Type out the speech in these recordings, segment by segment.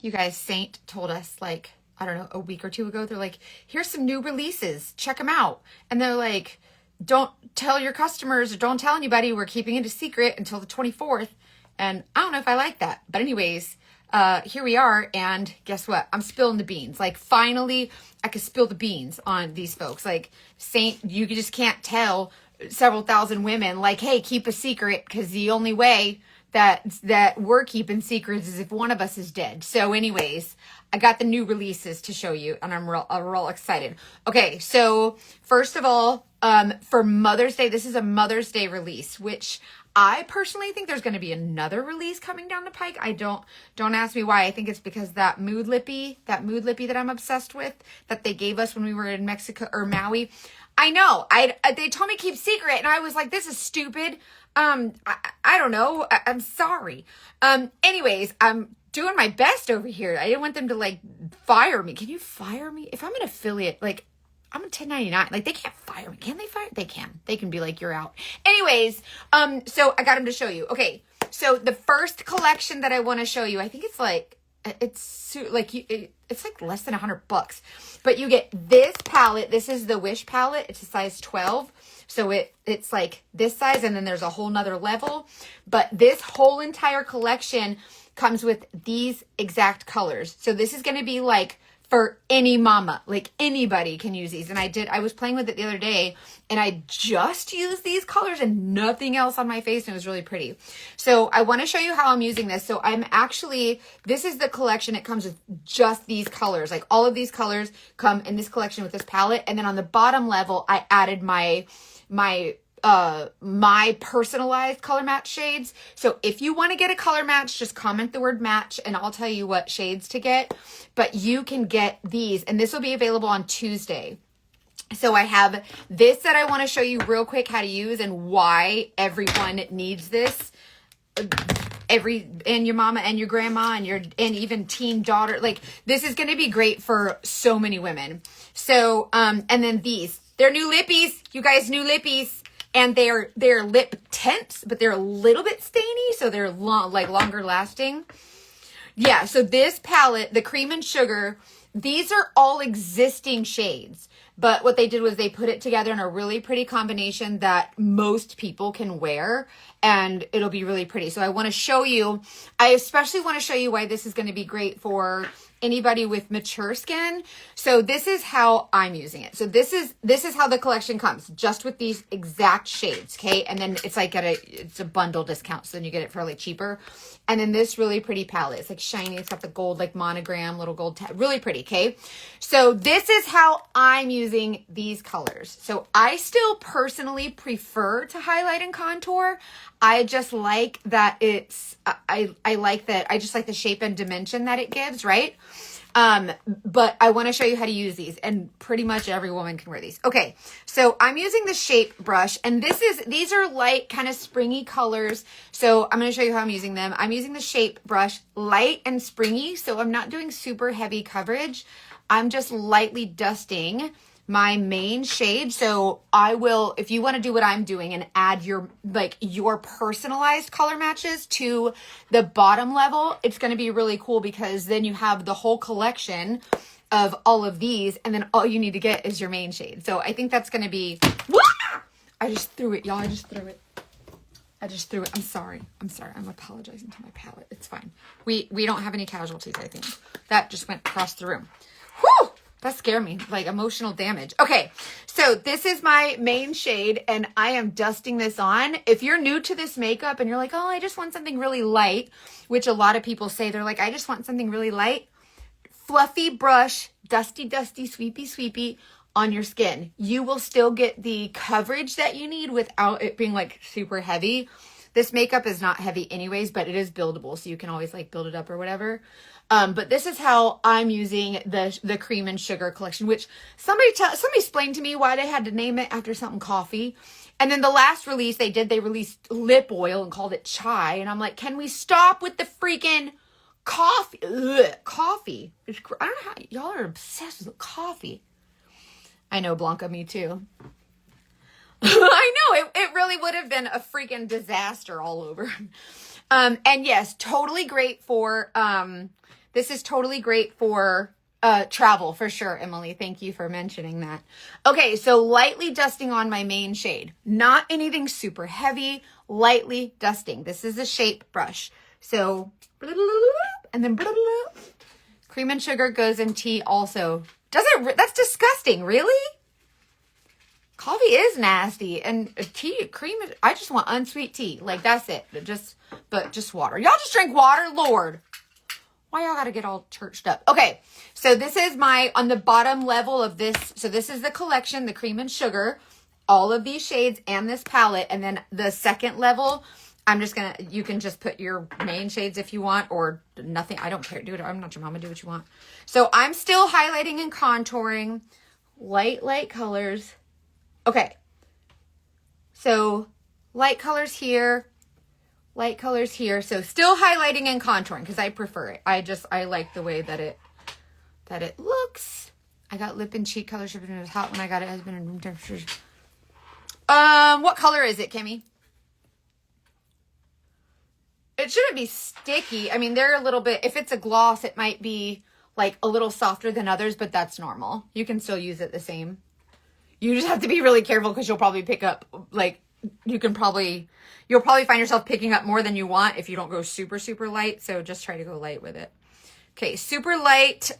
You guys, Saint told us like, I don't know, a week or two ago, they're like, here's some new releases. Check them out. And they're like, don't tell your customers or don't tell anybody. We're keeping it a secret until the 24th. And I don't know if I like that. But anyways, here we are. And guess what? I'm spilling the beans. Like, finally, I could spill the beans on these folks. Like, Saint, you just can't tell several thousand women, like, hey, keep a secret, because the only way that we're keeping secrets is if one of us is dead. So anyways, I got the new releases to show you, and I'm real excited. Okay, so first of all, for Mother's Day, this is a Mother's Day release, which I personally think there's going to be another release coming down the pike. Don't ask me why. I think it's because that mood lippy that I'm obsessed with, that they gave us when we were in Mexico or Maui. I know. They told me keep secret, and I was like, this is stupid. I don't know. I'm sorry. Anyways, I'm doing my best over here. I didn't want them to like fire me. Can you fire me? If I'm an affiliate, like I'm a 1099, like they can't fire me. Can they fire? They can. They can be like, you're out. Anyways, so I got them to show you. Okay. So the first collection that I want to show you, I think it's like, it's like less than $100, but you get this palette. This is the Wish palette. It's a size 12. So it's like this size, and then there's a whole nother level, but this whole entire collection comes with these exact colors. So this is going to be like for any mama, like anybody can use these. And I was playing with it the other day, and I just used these colors and nothing else on my face, and it was really pretty. So I want to show you how I'm using this. So this is the collection. It comes with just these colors. Like all of these colors come in this collection with this palette. And then on the bottom level, I added my personalized color match shades. So if you want to get a color match, just comment the word match and I'll tell you what shades to get. But you can get these, and this will be available on Tuesday. So I have this that I want to show you real quick how to use and why everyone needs this. And your mama and your grandma and even teen daughter. Like, this is going to be great for so many women. So, and then they're new lippies, you guys, new lippies. And they're lip tints, but they're a little bit stainy, so they're longer lasting. Yeah, so this palette, the Cream and Sugar, these are all existing shades. But what they did was they put it together in a really pretty combination that most people can wear, and it'll be really pretty. So I especially want to show you why this is going to be great for anybody with mature skin. So this is how I'm using it. So this is how the collection comes, just with these exact shades, okay? And then it's like it's a bundle discount, so then you get it fairly cheaper. And then this really pretty palette. It's like shiny. It's got the gold like monogram, little gold really pretty, okay? So this is how I'm using these colors. So I still personally prefer to highlight and contour. I just like that I like that. I just like the shape and dimension that it gives, right? But I want to show you how to use these, and pretty much every woman can wear these. Okay. So I'm using the Shape brush, and these are light, kind of springy colors. So I'm going to show you how I'm using them. I'm using the Shape brush, light and springy. So I'm not doing super heavy coverage. I'm just lightly dusting my main shade. So if you want to do what I'm doing and add your personalized color matches to the bottom level, it's going to be really cool, because then you have the whole collection of all of these, and then all you need to get is your main shade. So I think that's going to be, I just threw it, y'all. I just threw it. I'm sorry. I'm apologizing to my palette. It's fine. We don't have any casualties, I think. That just went across the room. Whew! That scared me, like emotional damage. Okay, so this is my main shade, and I am dusting this on. If you're new to this makeup and you're like, oh, I just want something really light, which a lot of people say, they're like, I just want something really light. Fluffy brush, dusty, sweepy on your skin. You will still get the coverage that you need without it being like super heavy. This makeup is not heavy anyways, but it is buildable, so you can always like build it up or whatever. But this is how I'm using the Cream and Sugar collection, which somebody explained to me why they had to name it after something coffee. And then the last release they released lip oil and called it chai. And I'm like, can we stop with the freaking coffee? Ugh, coffee. I don't know how y'all are obsessed with coffee. I know, Blanca, me too. I know, it really would have been a freaking disaster all over. And yes, totally great for This is totally great for travel for sure, Emily. Thank you for mentioning that. Okay, so lightly dusting on my main shade. Not anything super heavy, lightly dusting. This is a shape brush. So, and then cream and sugar goes in tea also. That's disgusting, really? Coffee is nasty, and tea, cream, I just want unsweet tea. Like, that's it. But just water. Y'all just drink water, Lord. Why y'all gotta get all churched up? Okay, so this is on the bottom level of this. So this is the collection, the cream and sugar, all of these shades and this palette. And then the second level, you can just put your main shades if you want, or nothing. I don't care. Do it. I'm not your mama. Do what you want. So I'm still highlighting and contouring. Light colors. Okay. So light colors here. Light colors here. So still highlighting and contouring because I prefer it. I like the way that it looks. I got lip and cheek color shipping. It was hot when I got it. It has been in room temperature. What color is it, Kimmy? It shouldn't be sticky. I mean, they're a little bit, if it's a gloss, it might be like a little softer than others, but that's normal. You can still use it the same. You just have to be really careful because you'll probably pick up, like, you'll probably find yourself picking up more than you want if you don't go super, super light. So just try to go light with it. Okay, super light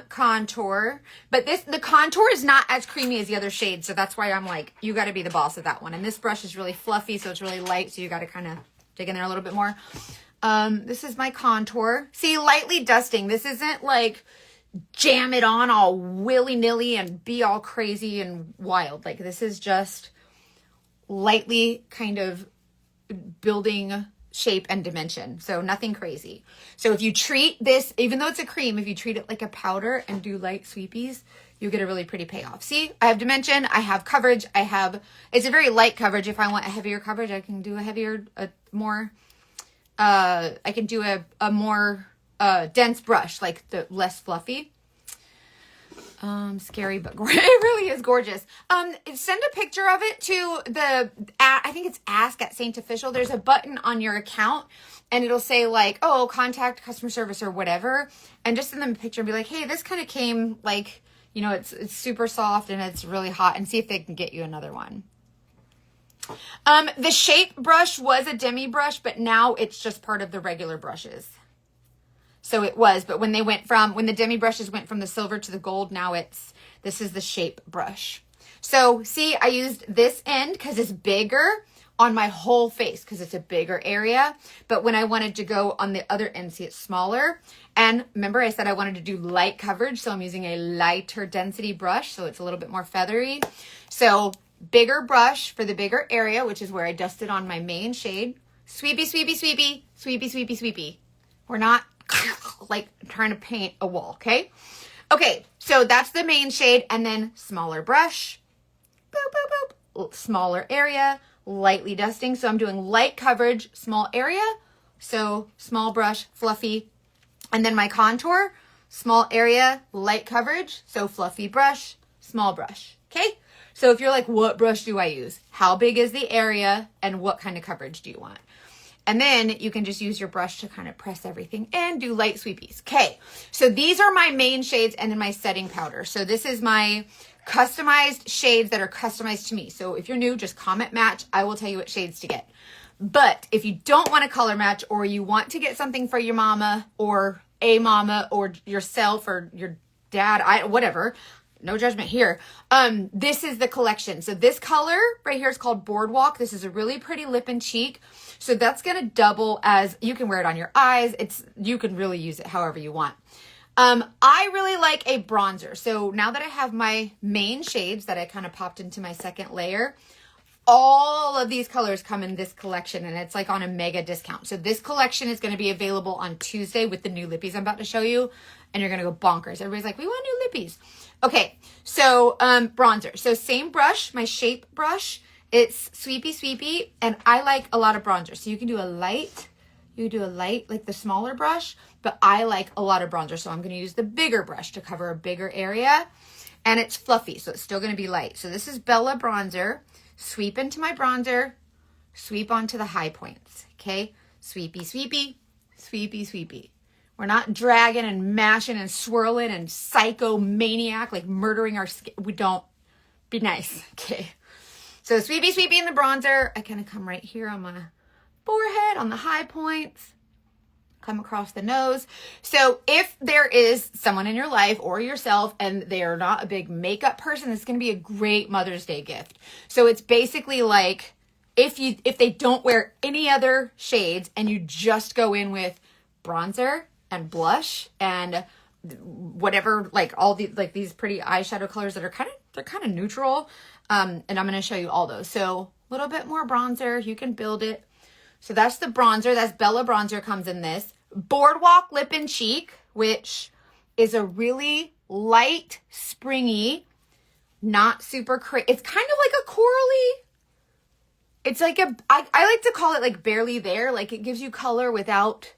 contour. But the contour is not as creamy as the other shades. So that's why I'm like, you got to be the boss of that one. And this brush is really fluffy, so it's really light. So you got to kind of dig in there a little bit more. This is my contour. See, lightly dusting. This isn't like jam it on all willy-nilly and be all crazy and wild. Like, this is just lightly kind of building shape and dimension. So nothing crazy. So if you treat this, even though it's a cream, if you treat it like a powder and do light sweepies, you get a really pretty payoff. See, I have dimension, I have coverage, it's a very light coverage. If I want a heavier coverage, I can do a more dense brush, like the less fluffy. Scary, but it really is gorgeous. Send a picture of it to I think it's Ask at Saint Official. There's a button on your account and it'll say like, oh, contact customer service or whatever. And just send them a picture and be like, hey, this kind of came like, it's super soft and it's really hot, and see if they can get you another one. The shape brush was a demi brush, but now it's just part of the regular brushes. So it was, but when the demi brushes went from the silver to the gold, now this is the shape brush. So see, I used this end because it's bigger on my whole face because it's a bigger area. But when I wanted to go on the other end, see, it's smaller. And remember I said I wanted to do light coverage. So I'm using a lighter density brush. So it's a little bit more feathery. So bigger brush for the bigger area, which is where I dusted on my main shade. Sweepy, sweepy, sweepy, sweepy, sweepy, sweepy. We're not like trying to paint a wall, okay? Okay, so that's the main shade, and then smaller brush, boop, boop, boop, smaller area, lightly dusting. So I'm doing light coverage, small area, so small brush, fluffy, and then my contour, small area, light coverage, so fluffy brush, small brush, okay? So if you're like, what brush do I use? How big is the area, and what kind of coverage do you want? And then you can just use your brush to kind of press everything in, do light sweepies. Okay, so these are my main shades and then my setting powder. So this is my customized shades that are customized to me. So if you're new, just comment match. I will tell you what shades to get. But if you don't want to color match, or you want to get something for your mama or yourself or your dad, whatever, no judgment here. This is the collection. So this color right here is called Boardwalk. This is a really pretty lip and cheek. So that's going to double as, you can wear it on your eyes. You can really use it however you want. I really like a bronzer. So now that I have my main shades that I kind of popped into my second layer, all of these colors come in this collection, and it's like on a mega discount. So this collection is going to be available on Tuesday with the new lippies I'm about to show you, and you're going to go bonkers. Everybody's like, we want new lippies. Okay, so bronzer. So same brush, my shape brush. It's sweepy, sweepy, and I like a lot of bronzer. So you can do a light, like the smaller brush, but I like a lot of bronzer. So I'm going to use the bigger brush to cover a bigger area, and it's fluffy, so it's still going to be light. So this is Bella Bronzer. Sweep into my bronzer, sweep onto the high points, okay? Sweepy, sweepy, sweepy, sweepy. We're not dragging and mashing and swirling and psychomaniac, like murdering our skin. We don't. Be nice. Okay. So sweepy in the bronzer. I kind of come right here on my forehead, on the high points. Come across the nose. So if there is someone in your life or yourself and they are not a big makeup person, this is going to be a great Mother's Day gift. So it's basically like if they don't wear any other shades and you just go in with bronzer and blush and whatever, like all the like these pretty eyeshadow colors that are kind of neutral. And I'm going to show you all those. So a little bit more bronzer, you can build it. So that's the bronzer. That's Bella bronzer comes in this. Boardwalk Lip and Cheek, which is a really light, springy, not super crazy. It's kind of like a corally. It's like I like to call it like barely there. Like it gives you color without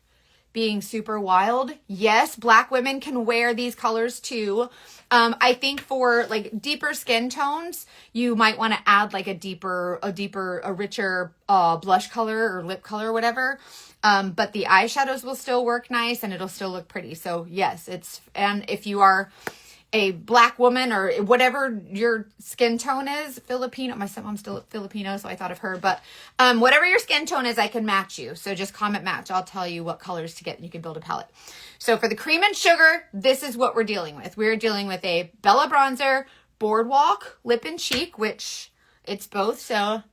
being super wild. Yes, Black women can wear these colors too. I think for like deeper skin tones, you might want to add like a richer blush color or lip color or whatever. But the eyeshadows will still work nice and it'll still look pretty. So yes, and if you are a Black woman or whatever your skin tone is, Filipino, my stepmom's still Filipino, so I thought of her, but whatever your skin tone is, I can match you. So just comment match. I'll tell you what colors to get and you can build a palette. So for the cream and sugar, this is what we're dealing with. We're dealing with a Bella bronzer, Boardwalk Lip and Cheek, which it's both, so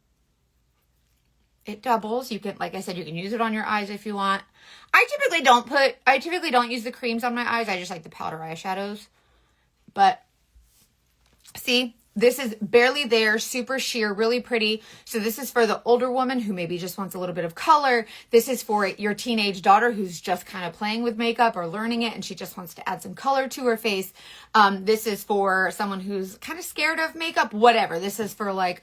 it doubles. You can, like I said, you can use it on your eyes if you want. I typically don't use the creams on my eyes. I just like the powder eyeshadows. But see, this is barely there, super sheer, really pretty. So this is for the older woman who maybe just wants a little bit of color. This is for your teenage daughter who's just kind of playing with makeup or learning it and she just wants to add some color to her face. This is for someone who's kind of scared of makeup, whatever. This is for like,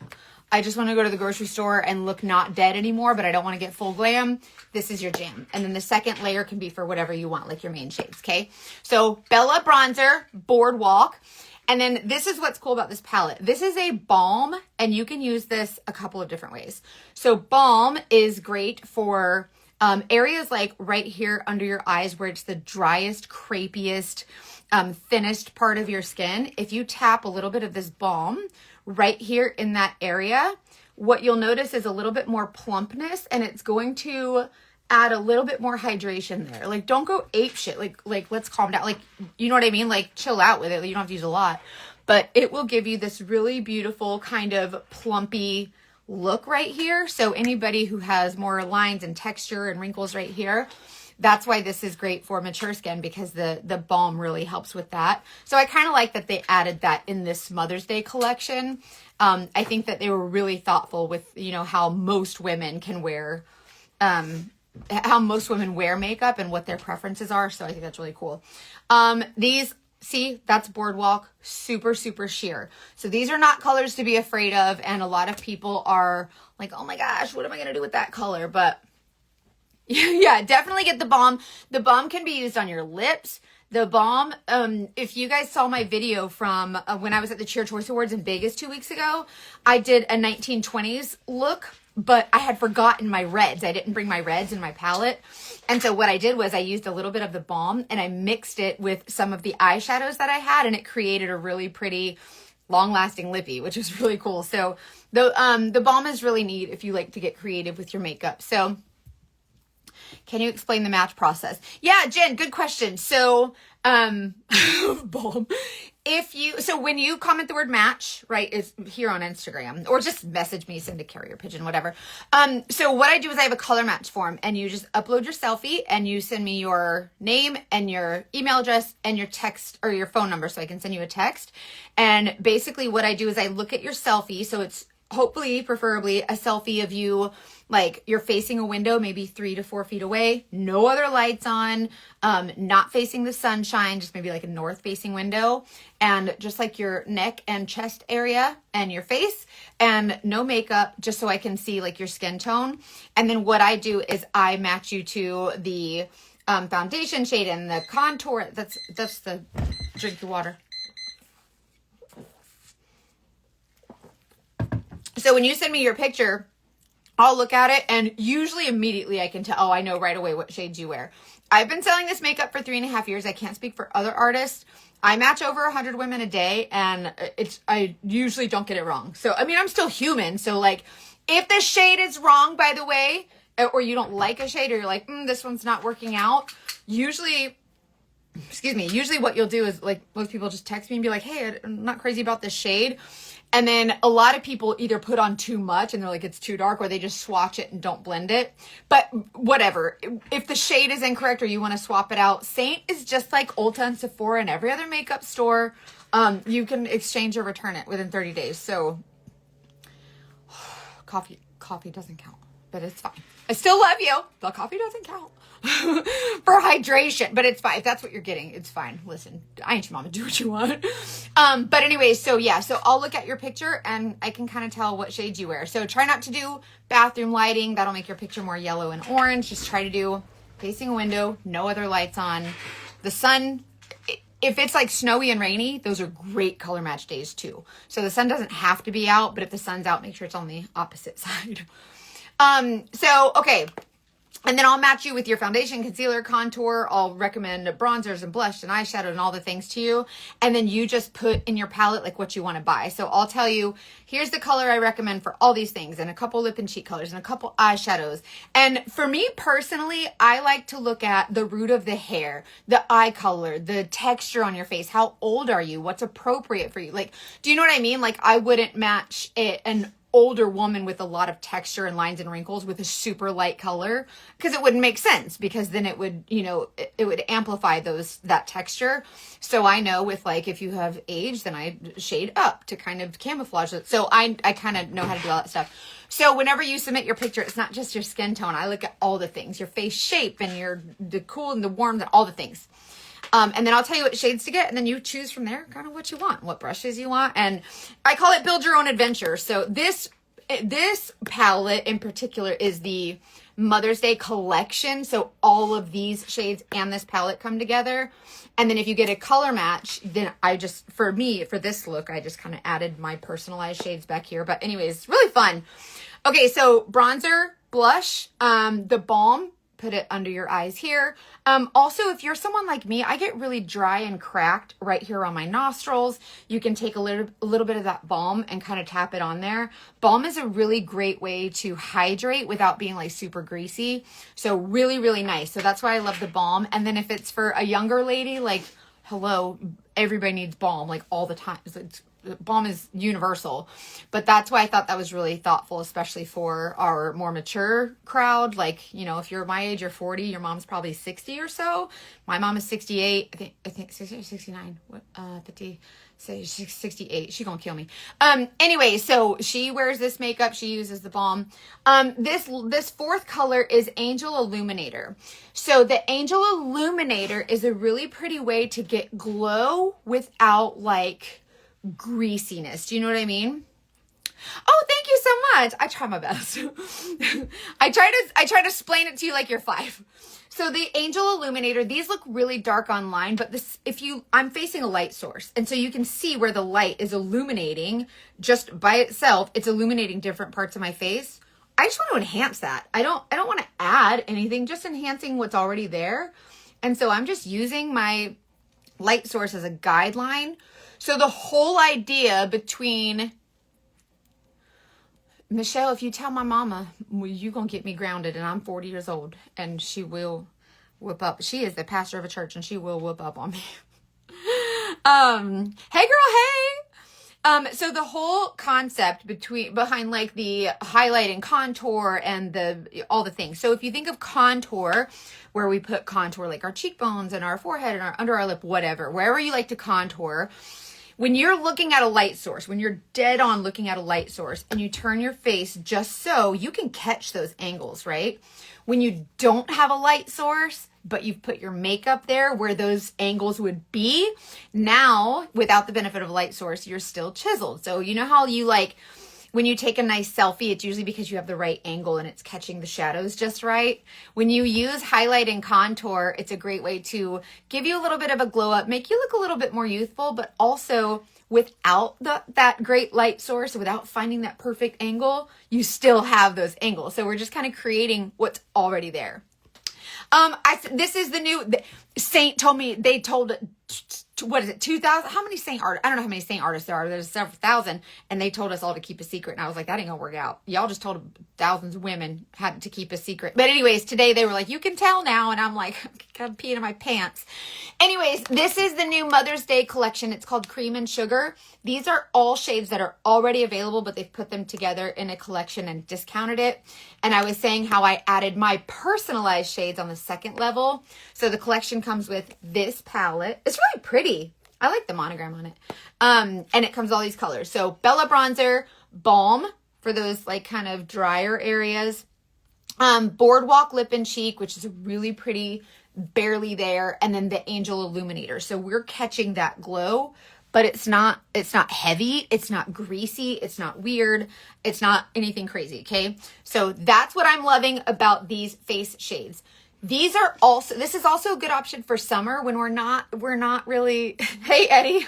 I just want to go to the grocery store and look not dead anymore, but I don't want to get full glam. This is your jam. And then the second layer can be for whatever you want, like your main shades, okay? So Bella bronzer, Boardwalk. And then this is what's cool about this palette. This is a balm, and you can use this a couple of different ways. So balm is great for areas like right here under your eyes where it's the driest, crepiest, thinnest part of your skin. If you tap a little bit of this balm right here in that area, what you'll notice is a little bit more plumpness, and it's going to add a little bit more hydration there. Like, don't go ape shit. Like let's calm down. Like, you know what I mean? Like, chill out with it. You don't have to use a lot, but it will give you this really beautiful kind of plumpy look right here. So anybody who has more lines and texture and wrinkles right here, that's why this is great for mature skin, because the balm really helps with that. So I kind of like that they added that in this Mother's Day collection. I think that they were really thoughtful with, you know, how most women can wear, how most women wear makeup and what their preferences are. So I think that's really cool. These, see, that's Boardwalk, super, super sheer. So these are not colors to be afraid of. And a lot of people are like, oh my gosh, what am I going to do with that color? But yeah, definitely get the balm. The balm can be used on your lips. The balm, if you guys saw my video from when I was at the Cheer Choice Awards in Vegas 2 weeks ago, I did a 1920s look, but I had forgotten my reds. I didn't bring my reds in my palette. And so what I did was I used a little bit of the balm and I mixed it with some of the eyeshadows that I had, and it created a really pretty long-lasting lippy, which is really cool. So the balm is really neat if you like to get creative with your makeup. So can you explain the match process? Yeah, Jen, good question. So, balm. So when you comment the word match, right, is here on Instagram, or just message me, send a carrier pigeon, whatever. So what I do is I have a color match form, and you just upload your selfie and you send me your name and your email address and your text or your phone number so I can send you a text. And basically what I do is I look at your selfie. So it's hopefully, preferably a selfie of you, like you're facing a window, maybe 3 to 4 feet away, no other lights on, not facing the sunshine, just maybe like a north facing window, and just like your neck and chest area and your face, and no makeup, just so I can see like your skin tone. And then what I do is I match you to the foundation shade and the contour. That's the drink your water. So when you send me your picture, I'll look at it and usually immediately I can tell, oh, I know right away what shades you wear. I've been selling this makeup for 3.5 years. I can't speak for other artists. I match over 100 women a day and I usually don't get it wrong. So, I mean, I'm still human. So like if the shade is wrong, by the way, or you don't like a shade or you're like, this one's not working out, usually what you'll do is like most people just text me and be like, hey, I'm not crazy about this shade. And then a lot of people either put on too much and they're like, it's too dark, or they just swatch it and don't blend it. But whatever, if the shade is incorrect or you want to swap it out, Saint is just like Ulta and Sephora and every other makeup store. You can exchange or return it within 30 days. So coffee doesn't count, but it's fine. I still love you. The coffee doesn't count for hydration, but it's fine. If that's what you're getting, it's fine. Listen, I ain't your mama. Do what you want. But anyways, so I'll look at your picture and I can kind of tell what shades you wear. So try not to do bathroom lighting. That'll make your picture more yellow and orange. Just try to do facing a window, no other lights on. The sun, if it's like snowy and rainy, those are great color match days too. So the sun doesn't have to be out, but if the sun's out, make sure it's on the opposite side. Okay. And then I'll match you with your foundation, concealer, contour. I'll recommend bronzers and blush and eyeshadow and all the things to you. And then you just put in your palette like what you want to buy. So I'll tell you, here's the color I recommend for all these things, and a couple lip and cheek colors and a couple eyeshadows. And for me personally, I like to look at the root of the hair, the eye color, the texture on your face. How old are you? What's appropriate for you? Like, do you know what I mean? Like, I wouldn't match an older woman with a lot of texture and lines and wrinkles with a super light color, because it wouldn't make sense, because then it would, it would amplify that texture. So I know with like, if you have age, then I shade up to kind of camouflage it. So I kind of know how to do all that stuff. So whenever you submit your picture, it's not just your skin tone. I look at all the things, your face shape and the cool and the warm and all the things. And then I'll tell you what shades to get, and then you choose from there kind of what you want, what brushes you want. And I call it build your own adventure. So this palette in particular is the Mother's Day collection. So all of these shades and this palette come together. And then if you get a color match, then for this look, I just kind of added my personalized shades back here. But anyways, it's really fun. Okay, so bronzer, blush, the balm, put it under your eyes here. Also, if you're someone like me, I get really dry and cracked right here on my nostrils. You can take a little bit of that balm and kind of tap it on there. Balm is a really great way to hydrate without being like super greasy. So really, really nice. So that's why I love the balm. And then if it's for a younger lady, like, hello, everybody needs balm like all the time. Balm is universal, but that's why I thought that was really thoughtful, especially for our more mature crowd. Like, if you're my age, you're 40, your mom's probably 60 or so. My mom is 68. I think 60 or 69, 50, 68. She gonna kill me. Anyway, so she wears this makeup. She uses the balm. This fourth color is Angel Illuminator. So the Angel Illuminator is a really pretty way to get glow without like greasiness. Do you know what I mean? Oh, thank you so much. I try my best. I try to explain it to you like you're 5. So the Angel Illuminator, these look really dark online, but I'm facing a light source. And so you can see where the light is illuminating just by itself. It's illuminating different parts of my face. I just want to enhance that. I don't want to add anything, just enhancing what's already there. And so I'm just using my light source as a guideline. So the whole idea between, Michelle, if you tell my mama, you gonna get me grounded, and I'm 40 years old, and she will whoop up. She is the pastor of a church, and she will whoop up on me. Hey girl, hey. So the whole concept behind like the highlight and contour and all the things. So if you think of contour, where we put contour like our cheekbones and our forehead and our under our lip, whatever, wherever you like to contour. When you're looking at a light source, when you're dead on looking at a light source and you turn your face just so, you can catch those angles, right? When you don't have a light source, but you've put your makeup there where those angles would be, now, without the benefit of a light source, you're still chiseled. So you know how you like, when you take a nice selfie, it's usually because you have the right angle and it's catching the shadows just right. When you use highlight and contour, it's a great way to give you a little bit of a glow up, make you look a little bit more youthful, but also without that great light source, without finding that perfect angle, you still have those angles. So we're just kind of creating what's already there. This is the new Saint told me, they told, what is it, 2,000? How many Saint artists? I don't know how many Saint artists there are. There's several thousand. And they told us all to keep a secret. And I was like, that ain't gonna work out. Y'all just told thousands of women had to keep a secret. But anyways, today they were like, you can tell now. And I'm like, gotta pee in my pants. Anyways, this is the new Mother's Day collection. It's called Cream and Sugar. These are all shades that are already available, but they've put them together in a collection and discounted it. And I was saying how I added my personalized shades on the second level. So the collection comes with this palette. It's really pretty. I like the monogram on it. And it comes all these colors. So Bella Bronzer, Balm for those like kind of drier areas. Boardwalk Lip and Cheek, which is a really pretty, barely there. And then the Angel Illuminator. So we're catching that glow, but it's not heavy. It's not greasy. It's not weird. It's not anything crazy. Okay. So that's what I'm loving about these face shades. This is also a good option for summer when we're not really, hey Eddie,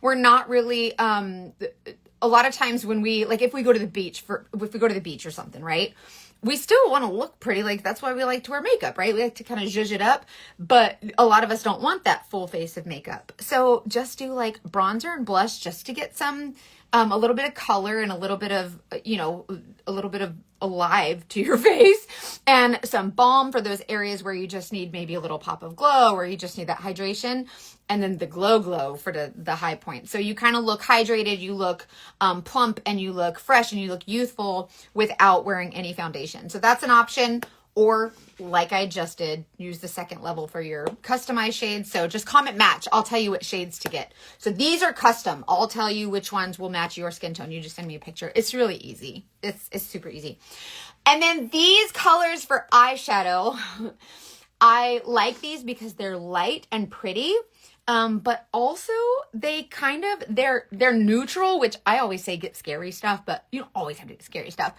we're not really, a lot of times when we, like if we go to the beach or something, right? We still want to look pretty. Like that's why we like to wear makeup, right? We like to kind of zhuzh it up, but a lot of us don't want that full face of makeup. So just do like bronzer and blush just to get some, a little bit of color and a little bit of, a little bit of alive to your face, and some balm for those areas where you just need maybe a little pop of glow or you just need that hydration, and then the glow for the high point. So you kind of look hydrated, you look plump, and you look fresh and you look youthful without wearing any foundation. So that's an option. Or like I just did, use the second level for your customized shades. So just comment match. I'll tell you what shades to get. So these are custom. I'll tell you which ones will match your skin tone. You just send me a picture. It's really easy. It's super easy. And then these colors for eyeshadow, I like these because they're light and pretty. But also they're neutral, which I always say get scary stuff, but you don't always have to get scary stuff.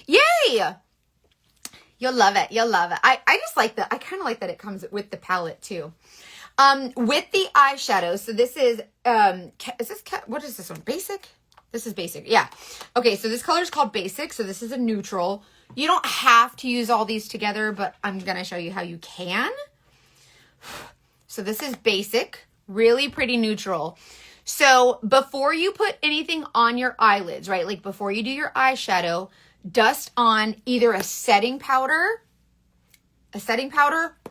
Yay! You'll love it. You'll love it. I just like I kind of like that it comes with the palette too. With the eyeshadow. So this is, what is this one? Basic? This is basic. Yeah. Okay. So this color is called Basic. So this is a neutral. You don't have to use all these together, but I'm going to show you how you can. So this is Basic, really pretty neutral. So before you put anything on your eyelids, right? Like before you do your eyeshadow, dust on either a setting powder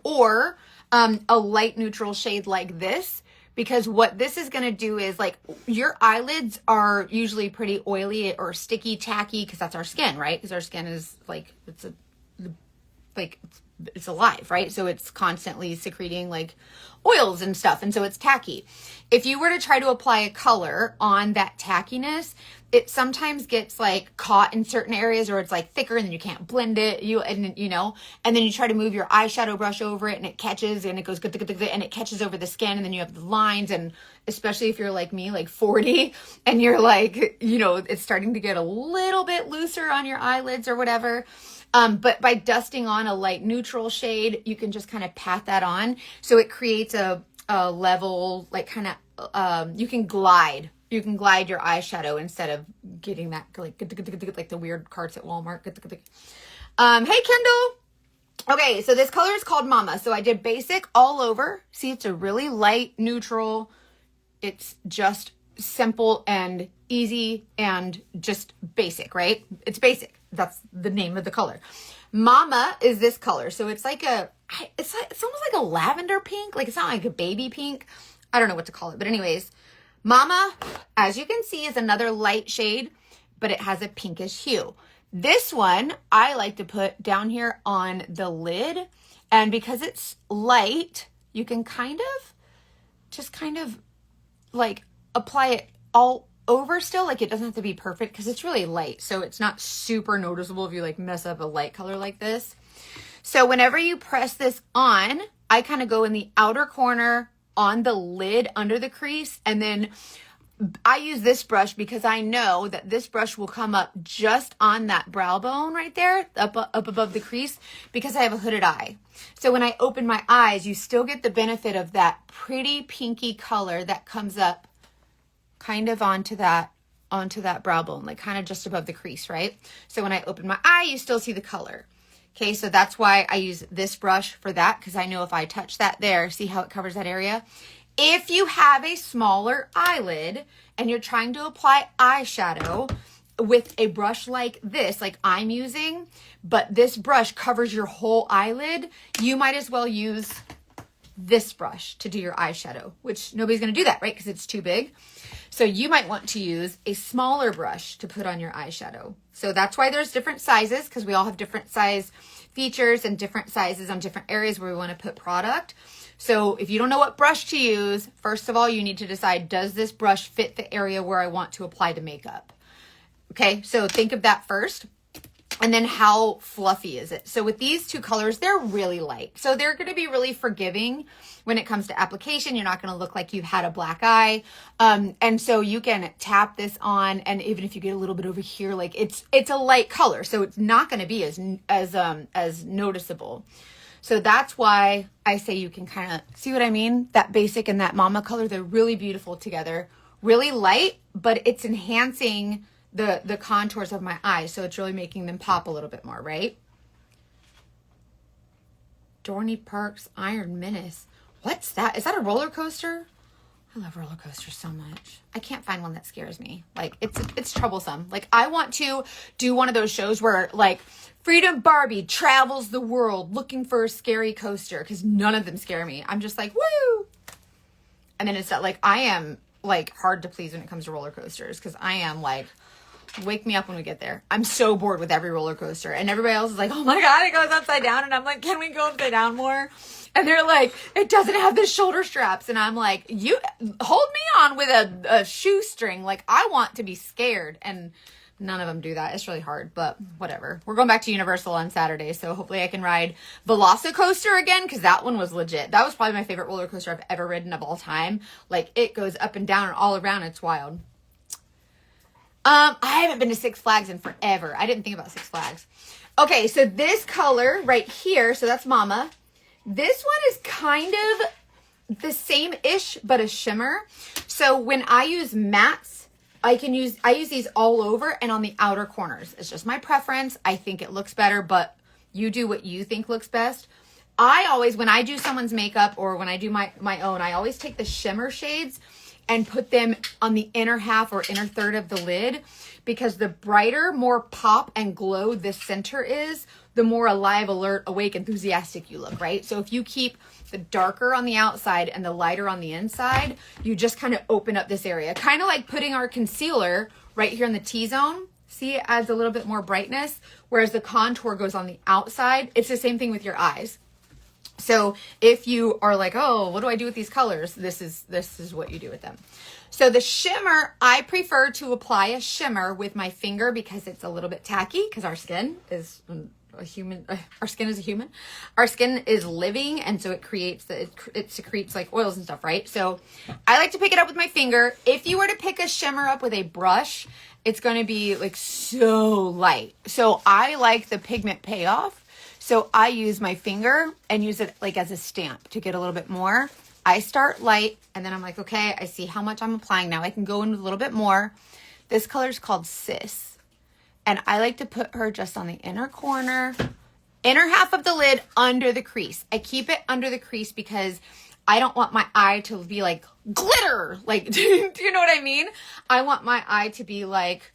or a light neutral shade like this, because what this is going to do is, like, your eyelids are usually pretty oily or sticky, tacky, because that's our skin, right? Because our skin is like, it's alive, right? So it's constantly secreting like oils and stuff. And so it's tacky. If you were to try to apply a color on that tackiness, it sometimes gets like caught in certain areas, or it's like thicker and then you can't blend it, and then you try to move your eyeshadow brush over it and it catches and it goes and it catches over the skin, and then you have the lines. And especially if you're like me, like 40, and you're like, it's starting to get a little bit looser on your eyelids or whatever. But by dusting on a light neutral shade, you can just kind of pat that on. So it creates a level, like kind of, you can glide your eyeshadow instead of getting that like the weird carts at Walmart. Hey Kendall. Okay, so this color is called Mama. So I did Basic all over. See, it's a really light neutral. It's just simple and easy and just basic, right? It's basic. That's the name of the color. Mama is this color. So it's like it's almost like a lavender pink. Like, it's not like a baby pink. I don't know what to call it. But anyways, Mama, as you can see, is another light shade, but it has a pinkish hue. This one I like to put down here on the lid. And because it's light, you can kind of like apply it all over still. Like, it doesn't have to be perfect because it's really light. So it's not super noticeable if you like mess up a light color like this. So whenever you press this on, I kind of go in the outer corner on the lid under the crease, and then I use this brush because I know that this brush will come up just on that brow bone right there, up above the crease, because I have a hooded eye. So when I open my eyes, you still get the benefit of that pretty pinky color that comes up kind of onto that brow bone, like kind of just above the crease, right? So when I open my eye, you still see the color. Okay, so that's why I use this brush for that, because I know if I touch that there, see how it covers that area? If you have a smaller eyelid and you're trying to apply eyeshadow with a brush like this, like I'm using, but this brush covers your whole eyelid, you might as well use this brush to do your eyeshadow, which nobody's going to do that, right? Because it's too big. So you might want to use a smaller brush to put on your eyeshadow. So that's why there's different sizes, because we all have different size features and different sizes on different areas where we want to put product. So if you don't know what brush to use, first of all, you need to decide, does this brush fit the area where I want to apply the makeup? Okay, so think of that first. And then how fluffy is it? So with these two colors, they're really light. So they're going to be really forgiving when it comes to application. You're not going to look like you've had a black eye. And so you can tap this on, and even if you get a little bit over here, like it's a light color. So it's not going to be as noticeable. So that's why I say you can kind of see what I mean? That basic and that mama color, they're really beautiful together. Really light, but it's enhancing the contours of my eyes. So it's really making them pop a little bit more, right? Dorney Park's Iron Menace. What's that? Is that a roller coaster? I love roller coasters so much. I can't find one that scares me. Like it's troublesome. Like I want to do one of those shows where like Freedom Barbie travels the world looking for a scary coaster, because none of them scare me. I'm just like, woo! And then it's that like I am like hard to please when it comes to roller coasters, because I am like, wake me up when we get there. I'm so bored with every roller coaster, and everybody else is like, oh my God, it goes upside down. And I'm like, can we go upside down more? And they're like, it doesn't have the shoulder straps. And I'm like, you hold me on with a shoestring. Like I want to be scared. And none of them do that. It's really hard, but whatever. We're going back to Universal on Saturday, so hopefully I can ride Velocicoaster again, because that one was legit. That was probably my favorite roller coaster I've ever ridden of all time. Like it goes up and down and all around. It's wild. I haven't been to Six Flags in forever. I didn't think about Six Flags. Okay, so this color right here, so that's Mama. This one is kind of the same-ish, but a shimmer. So when I use mattes, I use these all over and on the outer corners. It's just my preference. I think it looks better, but you do what you think looks best. I always, when I do someone's makeup or when I do my own, I always take the shimmer shades and put them on the inner half or inner third of the lid, because the brighter, more pop and glow this center is, the more alive, alert, awake, enthusiastic you look, right? So if you keep the darker on the outside and the lighter on the inside, you just kind of open up this area. Kind of like putting our concealer right here in the T-zone. See, it adds a little bit more brightness, whereas the contour goes on the outside. It's the same thing with your eyes. So if you are like, oh, what do I do with these colors? This is what you do with them. So the shimmer, I prefer to apply a shimmer with my finger because it's a little bit tacky, because our skin is a human. Our skin is a human. Our skin is living, and so it secretes like oils and stuff, right? So I like to pick it up with my finger. If you were to pick a shimmer up with a brush, it's going to be like so light. So I like the pigment payoff. So I use my finger and use it like as a stamp to get a little bit more. I start light, and then I'm like, okay, I see how much I'm applying now. I can go in with a little bit more. This color is called Sis. And I like to put her just on the inner corner, inner half of the lid, under the crease. I keep it under the crease because I don't want my eye to be like glitter. Like, do you know what I mean? I want my eye to be like,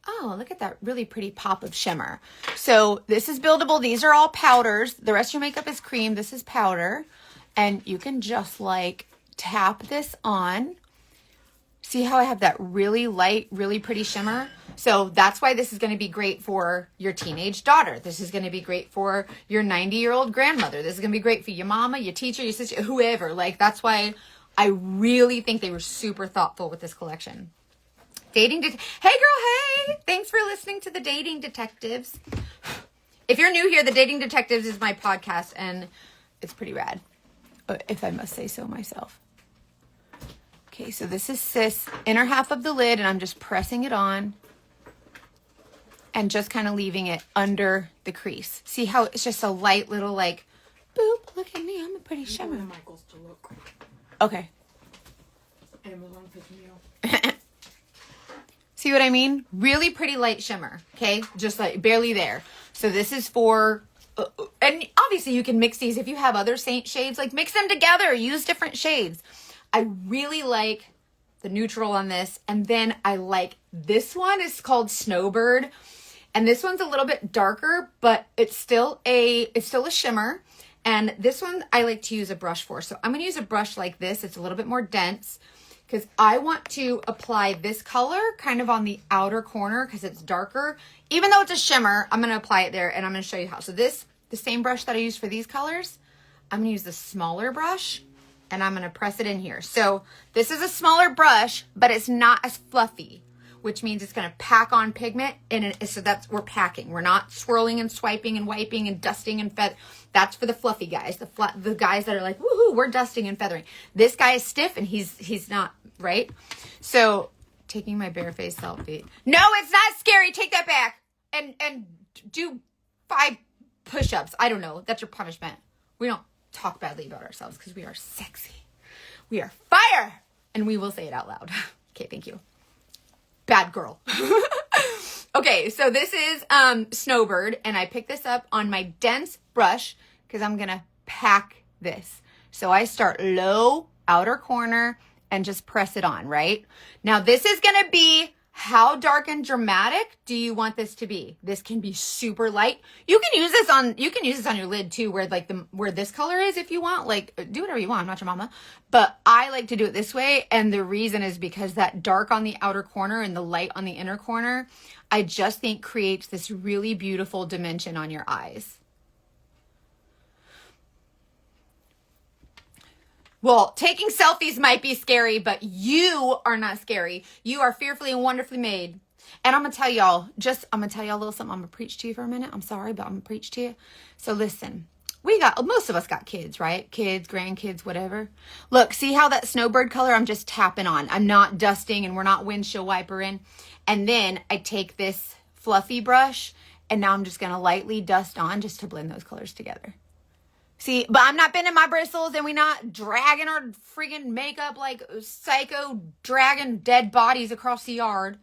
oh, look at that really pretty pop of shimmer. So this is buildable. These are all powders. The rest of your makeup is cream. This is powder. And you can just like tap this on. See how I have that really light, really pretty shimmer? So that's why this is going to be great for your teenage daughter. This is going to be great for your 90-year-old grandmother. This is going to be great for your mama, your teacher, your sister, whoever. Like, that's why I really think they were super thoughtful with this collection. Hey girl, hey! Thanks for listening to the Dating Detectives. If you're new here, the Dating Detectives is my podcast, and it's pretty rad, if I must say so myself. Okay, so this is this inner half of the lid, and I'm just pressing it on and just kind of leaving it under the crease. See how it's just a light little like, boop, look at me, I'm a pretty shimmer. Michael's to look. Okay. Amazon pick me up. See what I mean? Really pretty light shimmer, okay? Just like barely there. So this is for, and obviously you can mix these if you have other Saint shades, like mix them together, use different shades. I really like the neutral on this. And then I like this one. It's called Snowbird. And this one's a little bit darker, but it's still a shimmer. And this one I like to use a brush for. So I'm going to use a brush like this. It's a little bit more dense because I want to apply this color kind of on the outer corner because it's darker. Even though it's a shimmer, I'm going to apply it there and I'm going to show you how. So the same brush that I use for these colors, I'm going to use the smaller brush and I'm going to press it in here. So this is a smaller brush, but it's not as fluffy, which means it's going to pack on pigment. So we're packing. We're not swirling and swiping and wiping and dusting and that's for the fluffy guys, the guys that are like, woohoo, we're dusting and feathering. This guy is stiff and he's not, right? So taking my bare face selfie. No, it's not scary. Take that back and do 5 push-ups. I don't know. That's your punishment. We don't talk badly about ourselves because we are sexy. We are fire. And we will say it out loud. Okay, thank you. Bad girl. Okay, so this is Snowbird, and I picked this up on my dense brush because I'm going to pack this. So I start low, outer corner, and just press it on, right? Now, this is going to be how dark and dramatic do you want this to be? This can be super light. You can use this on your lid too, where like where this color is if you want. Like do whatever you want. I'm not your mama. But I like to do it this way, and the reason is because that dark on the outer corner and the light on the inner corner, I just think creates this really beautiful dimension on your eyes. Well, taking selfies might be scary, but you are not scary. You are fearfully and wonderfully made. And I'm going to tell y'all a little something. I'm going to preach to you for a minute. I'm sorry, but I'm going to preach to you. So listen, most of us got kids, right? Kids, grandkids, whatever. Look, see how that Snowbird color I'm just tapping on. I'm not dusting and we're not windshield wipering. And then I take this fluffy brush and now I'm just going to lightly dust on just to blend those colors together. See, but I'm not bending my bristles and we not dragging our friggin' makeup like psycho dragging dead bodies across the yard.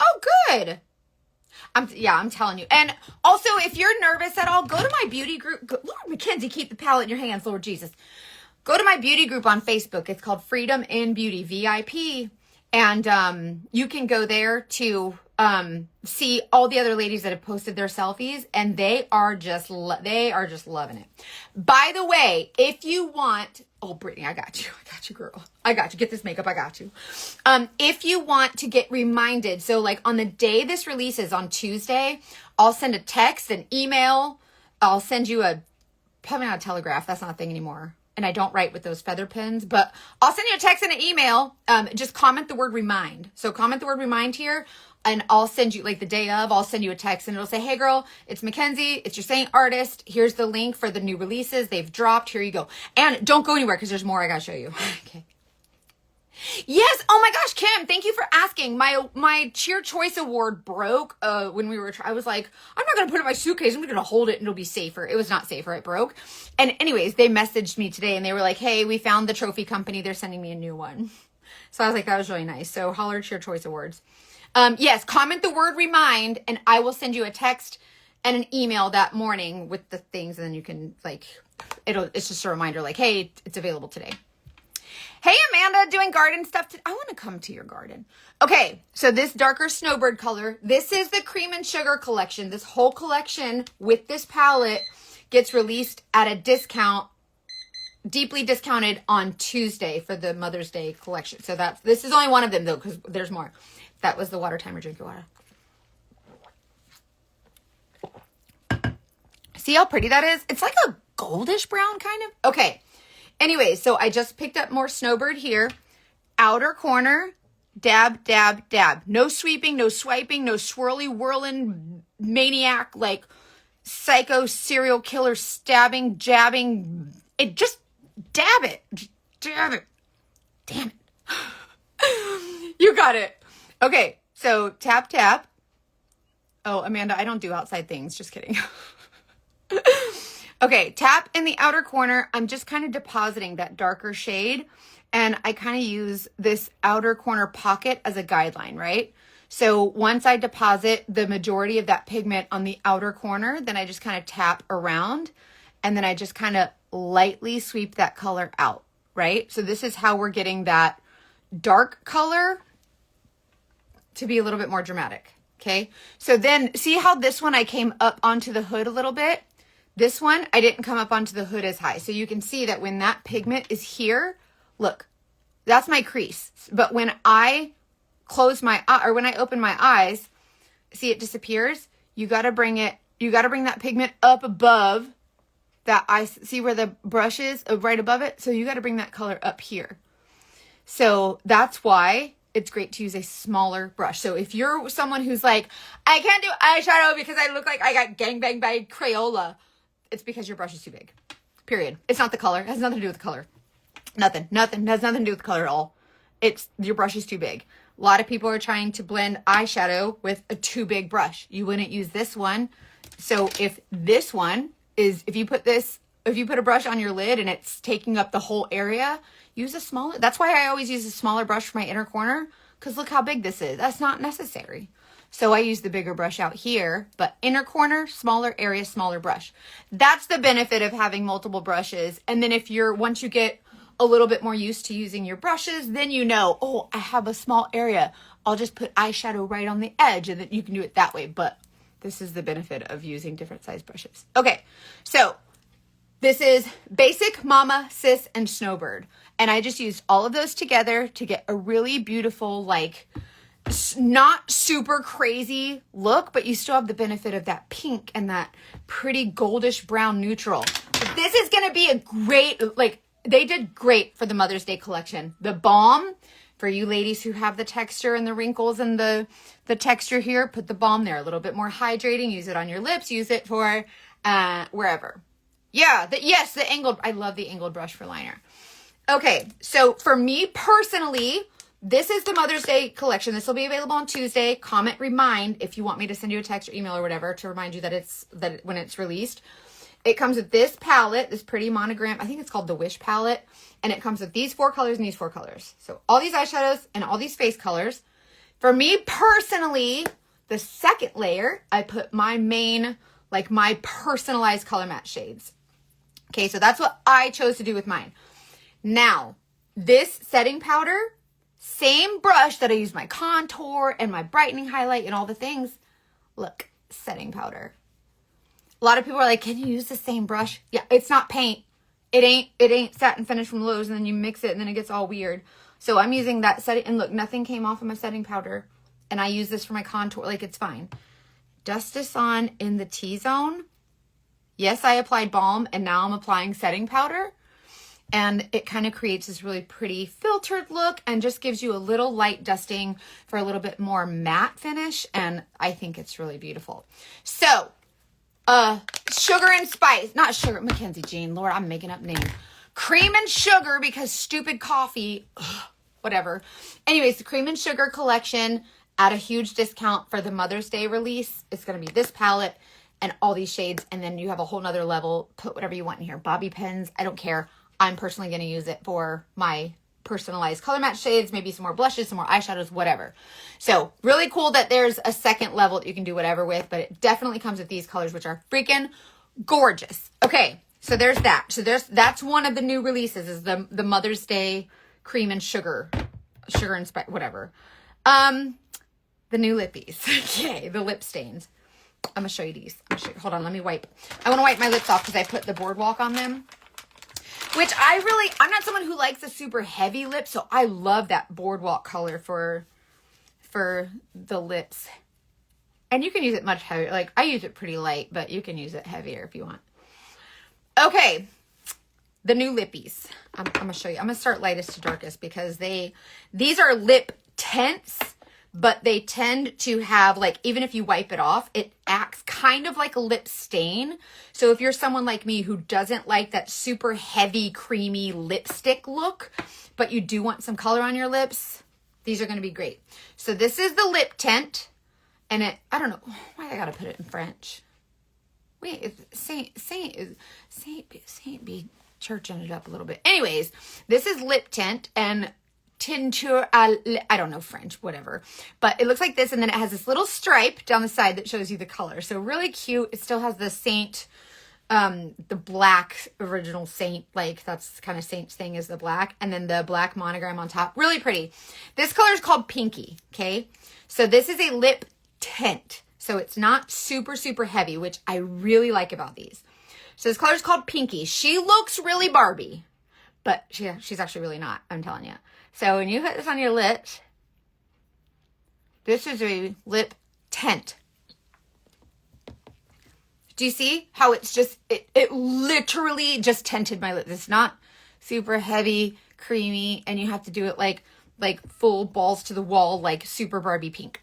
Oh, good. I'm telling you. And also, if you're nervous at all, go to my beauty group. Lord, Mackenzie, keep the palette in your hands, Lord Jesus. Go to my beauty group on Facebook. It's called Freedom in Beauty, VIP. And you can go there to see all the other ladies that have posted their selfies, and they are just loving it. By the way, if you want, oh, Brittany, I got you, girl. I got you. Get this makeup. I got you. If you want to get reminded, so like on the day this releases on Tuesday, I'll send a text, an email. I'll send you probably not a telegraph. That's not a thing anymore. And I don't write with those feather pens, but I'll send you a text and an email. Just comment the word remind. So comment the word remind here, and I'll send you, like the day of, I'll send you a text and it'll say, hey girl, it's Mackenzie. It's your Saint artist. Here's the link for the new releases. They've dropped. Here you go. And don't go anywhere because there's more I got to show you. Okay. Yes. Oh my gosh, Kim, thank you for asking. My Cheer Choice Award broke when we were, I was like, I'm not going to put it in my suitcase. I'm going to hold it and it'll be safer. It was not safer. It broke. And anyways, they messaged me today and they were like, hey, we found the trophy company. They're sending me a new one. So I was like, that was really nice. So holler Cheer Choice Awards. Yes, comment the word remind and I will send you a text and an email that morning with the things. And then you can it's just a reminder like, hey, it's available today. Hey, Amanda, doing garden stuff. I want to come to your garden. Okay, so this darker Snowbird color, this is the Cream and Sugar collection. This whole collection with this palette gets released at a discount, deeply discounted on Tuesday for the Mother's Day collection. So this is only one of them though, because there's more. That was the water timer. Drink your water. See how pretty that is? It's like a goldish brown kind of. Okay. Anyway, so I just picked up more Snowbird here. Outer corner, dab, dab, dab. No sweeping, no swiping, no swirly, whirling, maniac, like psycho serial killer stabbing, jabbing. It just Dab it. Dab it. Damn it. You got it. Okay, so tap, tap. Oh, Amanda, I don't do outside things. Just kidding. Okay, tap in the outer corner. I'm just kind of depositing that darker shade. And I kind of use this outer corner pocket as a guideline, right? So once I deposit the majority of that pigment on the outer corner, then I just kind of tap around. And then I just kind of lightly sweep that color out, right? So this is how we're getting that dark color to be a little bit more dramatic, okay? So then see how this one I came up onto the hood a little bit? This one, I didn't come up onto the hood as high. So you can see that when that pigment is here, look, that's my crease. But when I close my eye, or when I open my eyes, see it disappears? You got to bring that pigment up above that eye. See where the brush is right above it? So you got to bring that color up here. So that's why it's great to use a smaller brush. So if you're someone who's like, I can't do eyeshadow because I look like I got gangbanged by Crayola, it's because your brush is too big. Period. It's not the color. It has nothing to do with the color. Nothing. It has nothing to do with the color at all. It's your brush is too big. A lot of people are trying to blend eyeshadow with a too big brush. You wouldn't use this one. So if this one is, if you put a brush on your lid and it's taking up the whole area, use a smaller. That's why I always use a smaller brush for my inner corner, because look how big this is. That's not necessary. So I use the bigger brush out here, but inner corner, smaller area, smaller brush. That's the benefit of having multiple brushes. And then once you get a little bit more used to using your brushes, then you know, oh, I have a small area. I'll just put eyeshadow right on the edge, and then you can do it that way. But this is the benefit of using different size brushes. Okay, so this is Basic, Mama, Sis, and Snowbird. And I just used all of those together to get a really beautiful, like, not super crazy look, but you still have the benefit of that pink and that pretty goldish brown neutral. But this is going to be a great, like, they did great for the Mother's Day collection. The balm, for you ladies who have the texture and the wrinkles and the texture here, put the balm there. A little bit more hydrating. Use it on your lips. Use it for wherever. Yeah, the angled, I love the angled brush for liner. Okay, so for me personally, this is the Mother's Day collection. This will be available on Tuesday. Comment remind if you want me to send you a text or email or whatever to remind you that when it's released. It comes with this palette, this pretty monogram. I think it's called the Wish palette. And it comes with these 4 colors and these 4 colors. So all these eyeshadows and all these face colors. For me personally, the second layer, I put my main, like my personalized color match shades. Okay, so that's what I chose to do with mine. Now, this setting powder, same brush that I use my contour and my brightening highlight and all the things. Look, setting powder. A lot of people are like, can you use the same brush? Yeah, it's not paint. It ain't satin finish from Lowe's, and then you mix it and then it gets all weird. So I'm using that setting, and look, nothing came off of my setting powder. And I use this for my contour, like it's fine. Dust this on in the T-zone. Yes, I applied balm, and now I'm applying setting powder. And it kind of creates this really pretty filtered look and just gives you a little light dusting for a little bit more matte finish. And I think it's really beautiful. So, sugar and spice, not sugar, Mackenzie Jean, Lord, I'm making up names. Cream and sugar because stupid coffee, whatever. Anyways, the cream and sugar collection at a huge discount for the Mother's Day release. It's going to be this palette and all these shades. And then you have a whole nother level. Put whatever you want in here. Bobby pins, I don't care. I'm personally going to use it for my personalized color match shades, maybe some more blushes, some more eyeshadows, whatever. So really cool that there's a second level that you can do whatever with, but it definitely comes with these colors, which are freaking gorgeous. Okay, so there's that. So that's one of the new releases is the Mother's Day cream and sugar and spice, whatever. The new lippies. Okay, the lip stains. I'm going to show you these. Hold on, let me wipe. I want to wipe my lips off because I put the Boardwalk on them. Which I'm not someone who likes a super heavy lip, so I love that Boardwalk color for the lips. And you can use it much heavier. Like, I use it pretty light, but you can use it heavier if you want. Okay, the new lippies. I'm going to show you. I'm going to start lightest to darkest because these are lip tints, but they tend to have like, even if you wipe it off, it acts kind of like a lip stain. So if you're someone like me who doesn't like that super heavy, creamy lipstick look, but you do want some color on your lips, these are going to be great. So this is the lip tint, and I don't know why I got to put it in French. Wait, Saint be churching it up a little bit. Anyways, this is lip tint and tinture, I don't know French, whatever. But it looks like this, and then it has this little stripe down the side that shows you the color. So really cute. It still has the Saint, the black original Saint, like that's kind of Saint's thing is the black, and then the black monogram on top. Really pretty. This color is called Pinky, okay? So this is a lip tint. So it's not super, super heavy, which I really like about these. So this color is called Pinky. She looks really Barbie, but she's actually really not, I'm telling you. So when you put this on your lips, this is a lip tint. Do you see how it's just, it literally just tinted my lips. It's not super heavy, creamy, and you have to do it like full balls to the wall, like super Barbie pink.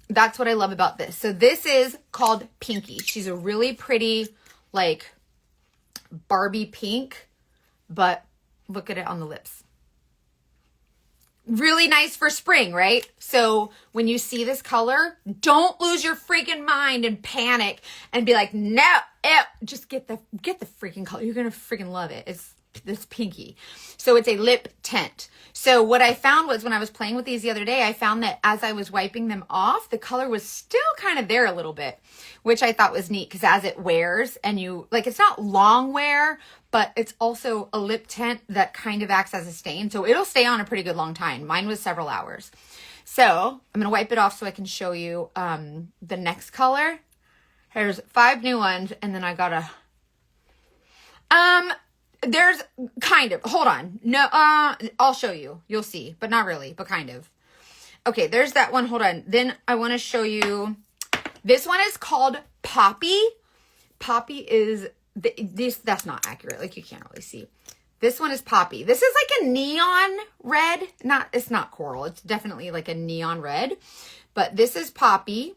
That's what I love about this. So this is called Pinky. She's a really pretty, like, Barbie pink, but look at it on the lips. Really nice for spring, right? So when you see this color, don't lose your freaking mind and panic and be like, no, just get the freaking color. You're going to freaking love it. It's this Pinky. So it's a lip tint. So what I found was when I was playing with these the other day, I found that as I was wiping them off, the color was still kind of there a little bit, which I thought was neat because as it wears and you, like, it's not long wear, but it's also a lip tint that kind of acts as a stain. So it'll stay on a pretty good long time. Mine was several hours. So I'm going to wipe it off so I can show you the next color. There's 5 new ones, and then I got there's kind of, hold on. No, I'll show you. You'll see, but not really, but kind of. Okay, there's that one. Hold on. Then I want to show you, this one is called Poppy. Poppy is, that's not accurate. Like you can't really see. This one is Poppy. This is like a neon red. It's not coral. It's definitely like a neon red, but this is Poppy.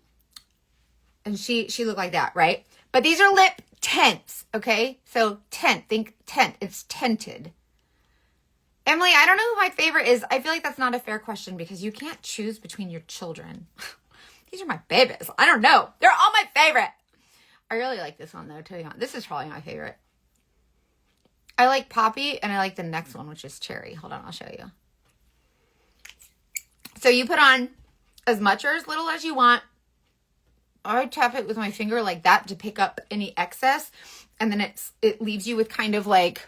And she looked like that, right? But these are lip tints, okay? So tint, think tint. It's tinted. Emily, I don't know who my favorite is. I feel like that's not a fair question because you can't choose between your children. These are my babies. I don't know. They're all my favorite. I really like this one though, tell you what. This is probably my favorite. I like Poppy and I like the next one, which is Cherry. Hold on, I'll show you. So you put on as much or as little as you want. I tap it with my finger like that to pick up any excess. And then it leaves you with kind of like,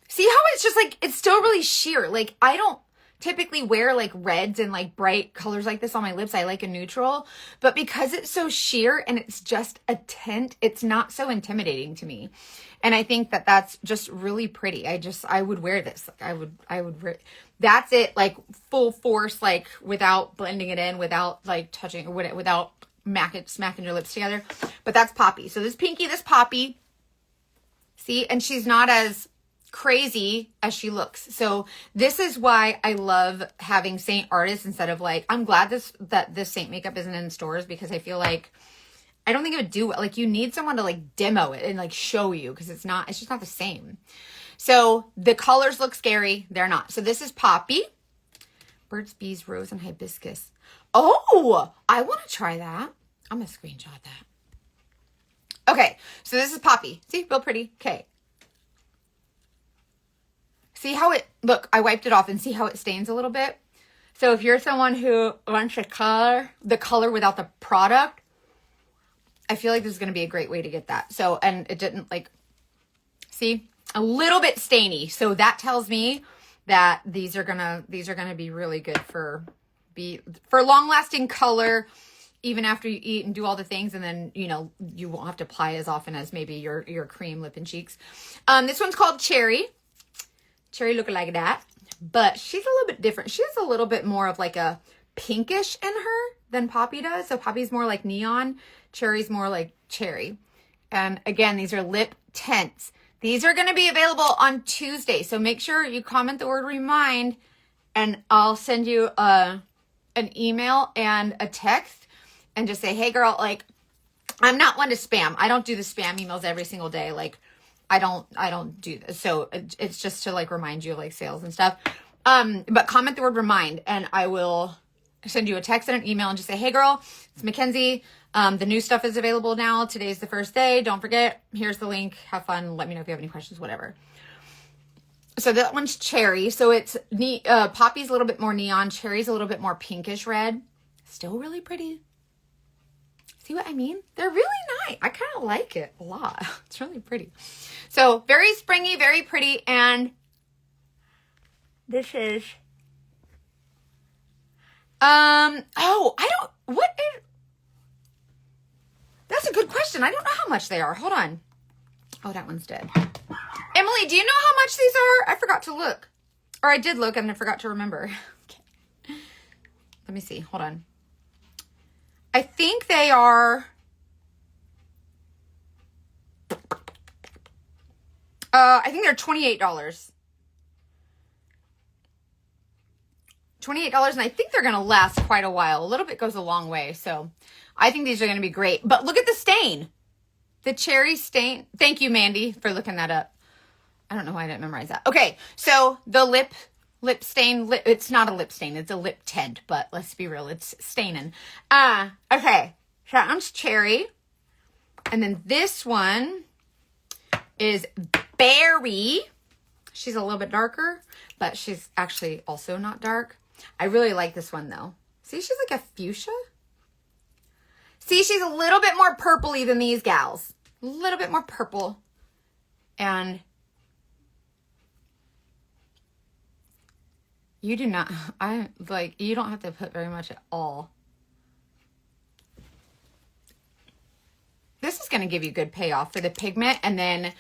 see how it's just like, it's still really sheer. Like I don't typically wear like reds and like bright colors like this on my lips. I like a neutral, but because it's so sheer and it's just a tint, it's not so intimidating to me. And I think that that's just really pretty. I would wear this. Like I would that's it. Like full force, like without blending it in, without like touching or without smacking your lips together. But that's Poppy. So this Pinky, this Poppy, see, and she's not as crazy as she looks. So this is why I love having Saint artists instead of like, I'm glad that this Saint makeup isn't in stores because I feel like I don't think it would do, like you need someone to like demo it and like show you because it's just not the same. So the colors look scary. They're not. So this is Poppy. Birds, bees, rose, and hibiscus. Oh, I want to try that. I'm going to screenshot that. Okay. So this is Poppy. See, real pretty. Okay. See how look, I wiped it off and see how it stains a little bit. So if you're someone who wants the color without the product, I feel like this is going to be a great way to get that. So, and it didn't like, see, a little bit stainy. So that tells me that these are going to be really good for long lasting color, even after you eat and do all the things. And then, you know, you won't have to apply as often as maybe your cream lip and cheeks. This one's called Cherry. Cherry looking like that, but she's a little bit different. She has a little bit more of like a pinkish in her than Poppy does. So Poppy's more like neon. Cherry's more like cherry. And again, these are lip tints. These are going to be available on Tuesday. So make sure you comment the word remind and I'll send you an email and a text and just say, hey girl, like, I'm not one to spam. I don't do the spam emails every single day. Like, I don't do this. So it's just to like remind you of like sales and stuff. But comment the word remind and I will send you a text and an email and just say, hey girl, it's Mackenzie. The new stuff is available now. Today's the first day. Don't forget, here's the link. Have fun. Let me know if you have any questions, whatever. So that one's cherry. So it's poppy's a little bit more neon. Cherry's a little bit more pinkish red. Still really pretty. See what I mean? They're really nice. I kind of like it a lot. It's really pretty. So very springy, very pretty. And this is, that's a good question. I don't know how much they are. Hold on. Oh, that one's dead. Emily, do you know how much these are? I forgot to look. Or I did look and I forgot to remember. Okay. Let me see. Hold on. I think they are... I think they're $28. $28, and I think they're going to last quite a while. A little bit goes a long way, so I think these are going to be great. But look at the stain. The cherry stain. Thank you, Mandy, for looking that up. I don't know why I didn't memorize that. Okay, so the lip stain. It's not a lip stain. It's a lip tint, but let's be real. It's staining. Okay, so that one's cherry. And then this one is berry. She's a little bit darker, but she's actually also not dark. I really like this one, though. See, she's like a fuchsia. See, she's a little bit more purpley than these gals. A little bit more purple. And you do not, you don't have to put very much at all. This is going to give you good payoff for the pigment. And then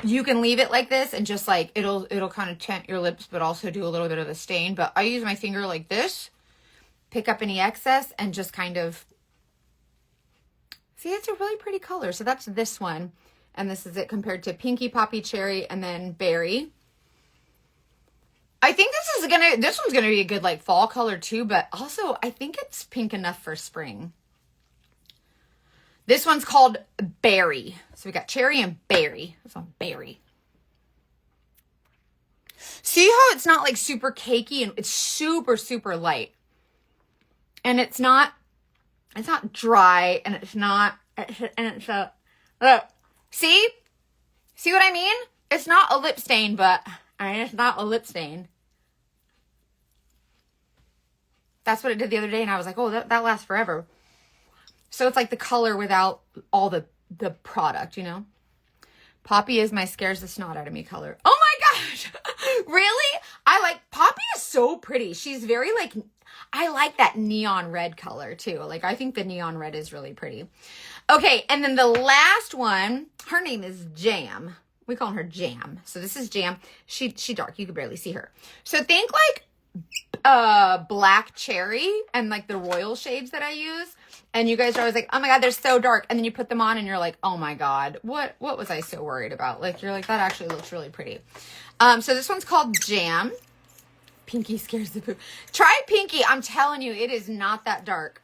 you can leave it like this and just like, it'll kind of tint your lips, but also do a little bit of a stain. But I use my finger like this, pick up any excess and just kind of, see, it's a really pretty color. So that's this one. And this is it compared to pinky, poppy, cherry, and then berry. I think this one's gonna be a good like fall color too, but also I think it's pink enough for spring. This one's called berry. So we got cherry and berry. This one, berry. See how it's not like super cakey and it's super, super light. And it's not dry and see what I mean? It's not a lip stain, but it's not a lip stain. That's what it did the other day. And I was like, oh, that lasts forever. So it's like the color without all the product, you know? Poppy is my scares the snot out of me color. Oh my gosh. Really? Poppy is so pretty. She's very like, I like that neon red color too. Like I think the neon red is really pretty. Okay. And then the last one, her name is Jam. We call her Jam. So this is Jam. She dark. You can barely see her. So think like black cherry and like the royal shades that I use. And you guys are always like, oh my God, they're so dark. And then you put them on and you're like, oh my God, what was I so worried about? Like, you're like, that actually looks really pretty. So this one's called Jam. Pinky scares the poop. Try Pinky. I'm telling you, it is not that dark.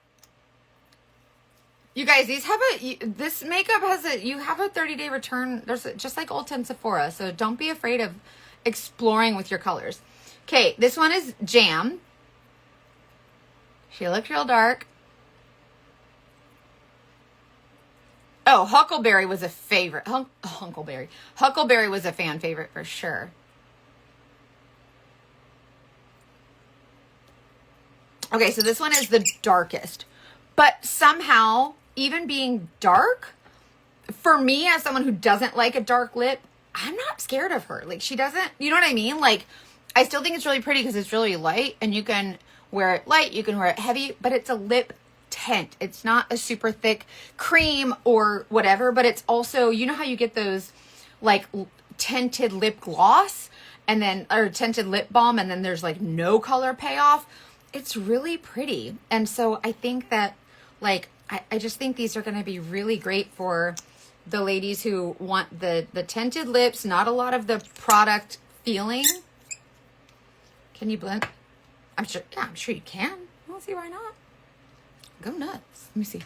You guys, this makeup you have a 30-day return. There's just like Ulta and Sephora. So don't be afraid of exploring with your colors. Okay, this one is Jam. She looks real dark. Oh, Huckleberry was a favorite. Huckleberry was a fan favorite for sure. Okay, so this one is the darkest. But somehow, even being dark, for me as someone who doesn't like a dark lip, I'm not scared of her. Like, she doesn't, you know what I mean? Like, I still think it's really pretty because it's really light and you can wear it light, you can wear it heavy, but it's a lip tint. It's not a super thick cream or whatever, but it's also, you know how you get those like tinted lip gloss and then, or tinted lip balm and then there's like no color payoff. It's really pretty. And so I think that like, I just think these are going to be really great for the ladies who want the tinted lips, not a lot of the product feeling. Can you blend? I'm sure you can. I don't see why not. Go nuts. Let me see.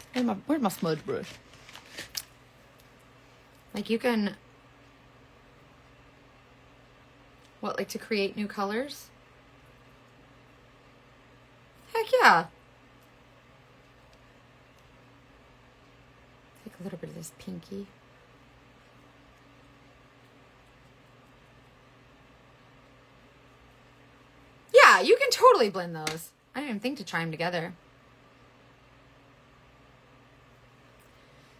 Where's my smudge brush? Like you can, what, like to create new colors? Heck yeah. Take a little bit of this pinky. Yeah, you can totally blend those. I didn't even think to try them together.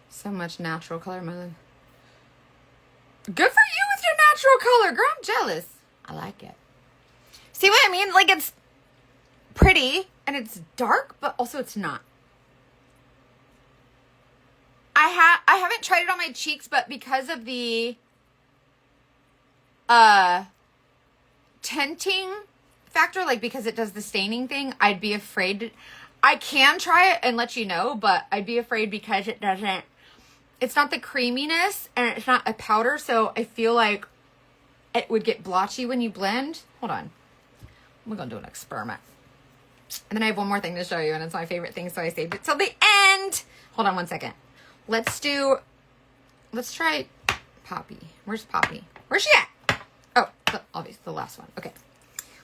So much natural color, my love. Good for you with your natural color, girl. I'm jealous. I like it. See what I mean? Like it's pretty and it's dark, but also it's not. I haven't tried it on my cheeks, but because of the tinting factor, like because it does the staining thing, I'd be afraid. I can try it and let you know, but I'd be afraid because it doesn't. It's not the creaminess and it's not a powder, so I feel like it would get blotchy when you blend. Hold on. We're going to do an experiment. And then I have one more thing to show you, and it's my favorite thing, so I saved it till the end. Hold on one second. Let's try Poppy. Where's Poppy? Where's she at? Oh, obviously the last one. Okay.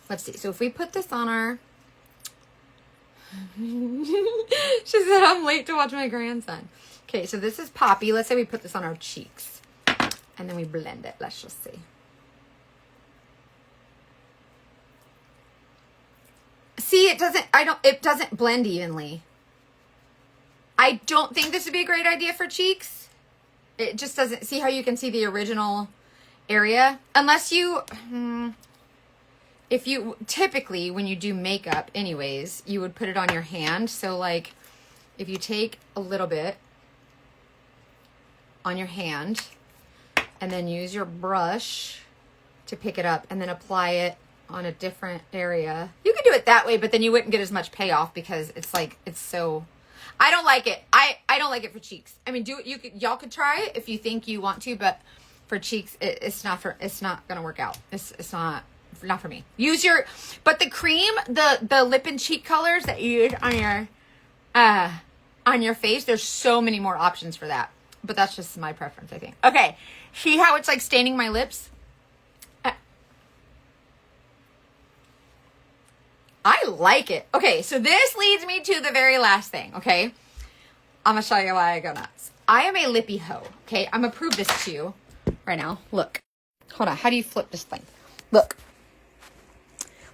Let's see. So if we put this on our... She said I'm late to watch my grandson. Okay, so this is Poppy. Let's say we put this on our cheeks. And then we blend it. Let's just see. See, it doesn't blend evenly. I don't think this would be a great idea for cheeks. It just doesn't. See how you can see the original area? Unless you... if you... Typically, when you do makeup anyways, you would put it on your hand. So, like, if you take a little bit on your hand and then use your brush to pick it up and then apply it on a different area. You could do it that way, but then you wouldn't get as much payoff because it's like, it's so... I don't like it. I don't like it for cheeks. I mean, y'all could try it if you think you want to, but for cheeks, it's not gonna work out. It's not for me. Use your, but the cream, the lip and cheek colors that you use on your face, there's so many more options for that. But that's just my preference, I think. Okay, see how it's like staining my lips? I like it. Okay, so this leads me to the very last thing, okay? I'm going to show you why I go nuts. I am a lippy hoe, okay? I'm going to prove this to you right now. Look. Hold on. How do you flip this thing? Look.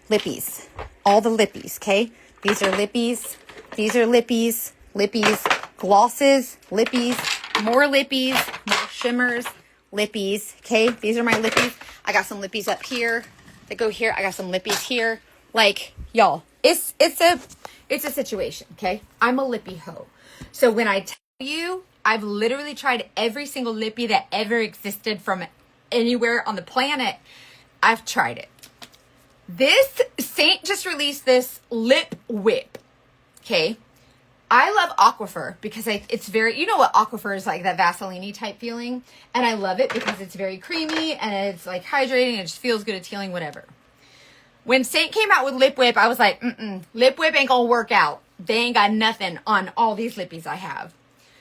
Lippies. All the lippies, okay? These are lippies. These are lippies. Lippies. Glosses. Lippies. More lippies. More shimmers. Lippies, okay? These are my lippies. I got some lippies up here that go here. I got some lippies here. Like, y'all, it's a situation, okay? I'm a lippy hoe. So when I tell you, I've literally tried every single lippy that ever existed from anywhere on the planet. I've tried it. This Saint just released this lip whip, okay? I love Aquifer because it's very, you know what Aquifer is like, that Vaseline type feeling. And I love it because it's very creamy and it's like hydrating and it just feels good, it's healing, whatever. When Saint came out with Lip Whip, I was like, Lip Whip ain't gonna work out. They ain't got nothing on all these lippies I have.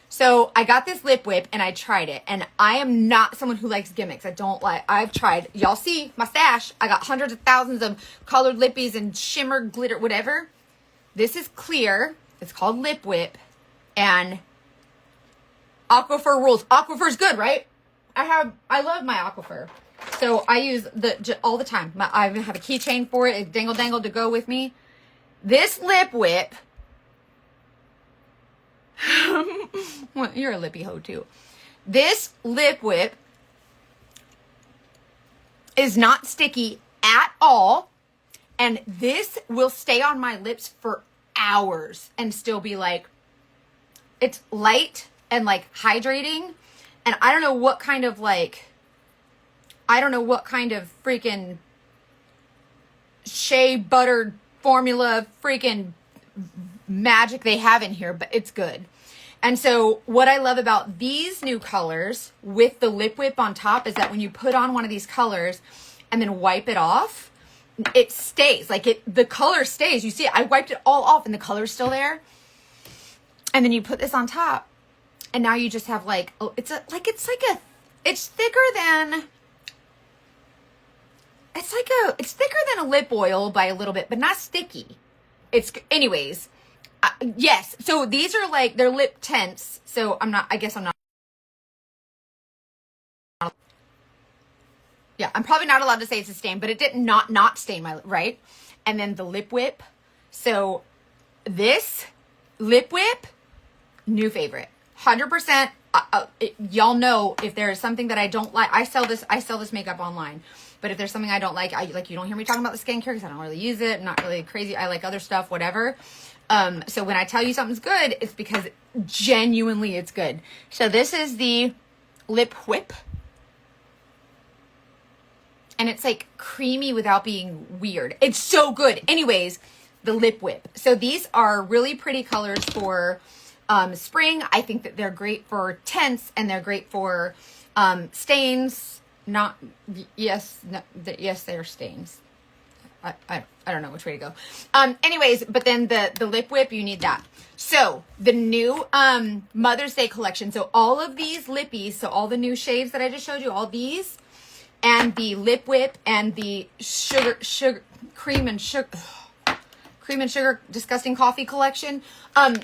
So I got this Lip Whip and I tried it. And I am not someone who likes gimmicks. I've tried, y'all see my stash. I got hundreds of thousands of colored lippies and shimmer, glitter, whatever. This is clear. It's called Lip Whip. And Aquifer rules. Aquifer's good, right? I love my Aquifer. So I use all the time. I have a keychain for it. A dangle to go with me. This Lip Whip. Well, you're a lippy hoe too. This Lip Whip is not sticky at all. And this will stay on my lips for hours and still be like, it's light and like hydrating. And I don't know what kind of freaking shea buttered formula freaking magic they have in here, but it's good. And so what I love about these new colors with the Lip Whip on top is that when you put on one of these colors and then wipe it off, it stays. Like the color stays. You see it, I wiped it all off and the color's still there. And then you put this on top and now you just have like, oh, it's thicker than, it's thicker than a lip oil by a little bit, but not sticky. Anyways, yes. So these are like, they're lip tints. So I guess I'm not. Yeah, I'm probably not allowed to say it's a stain, but it did not stain my lip, right? And then the Lip Whip. So this Lip Whip, new favorite. 100%. Y'all know if there is something that I don't like, I sell this makeup online. But if there's something I don't like, you don't hear me talking about the skincare because I don't really use it. I'm not really crazy. I like other stuff, whatever. So when I tell you something's good, it's because genuinely it's good. So this is the Lip Whip. And it's like creamy without being weird. It's so good. Anyways, the Lip Whip. So these are really pretty colors for spring. I think that they're great for tints and they're great for stains. Yes, they are stains. I don't know which way to go. Anyways, but then the Lip Whip, you need that. So the new Mother's Day collection. So all of these lippies, so all the new shades that I just showed you, all these, and the Lip Whip and the cream and sugar disgusting coffee collection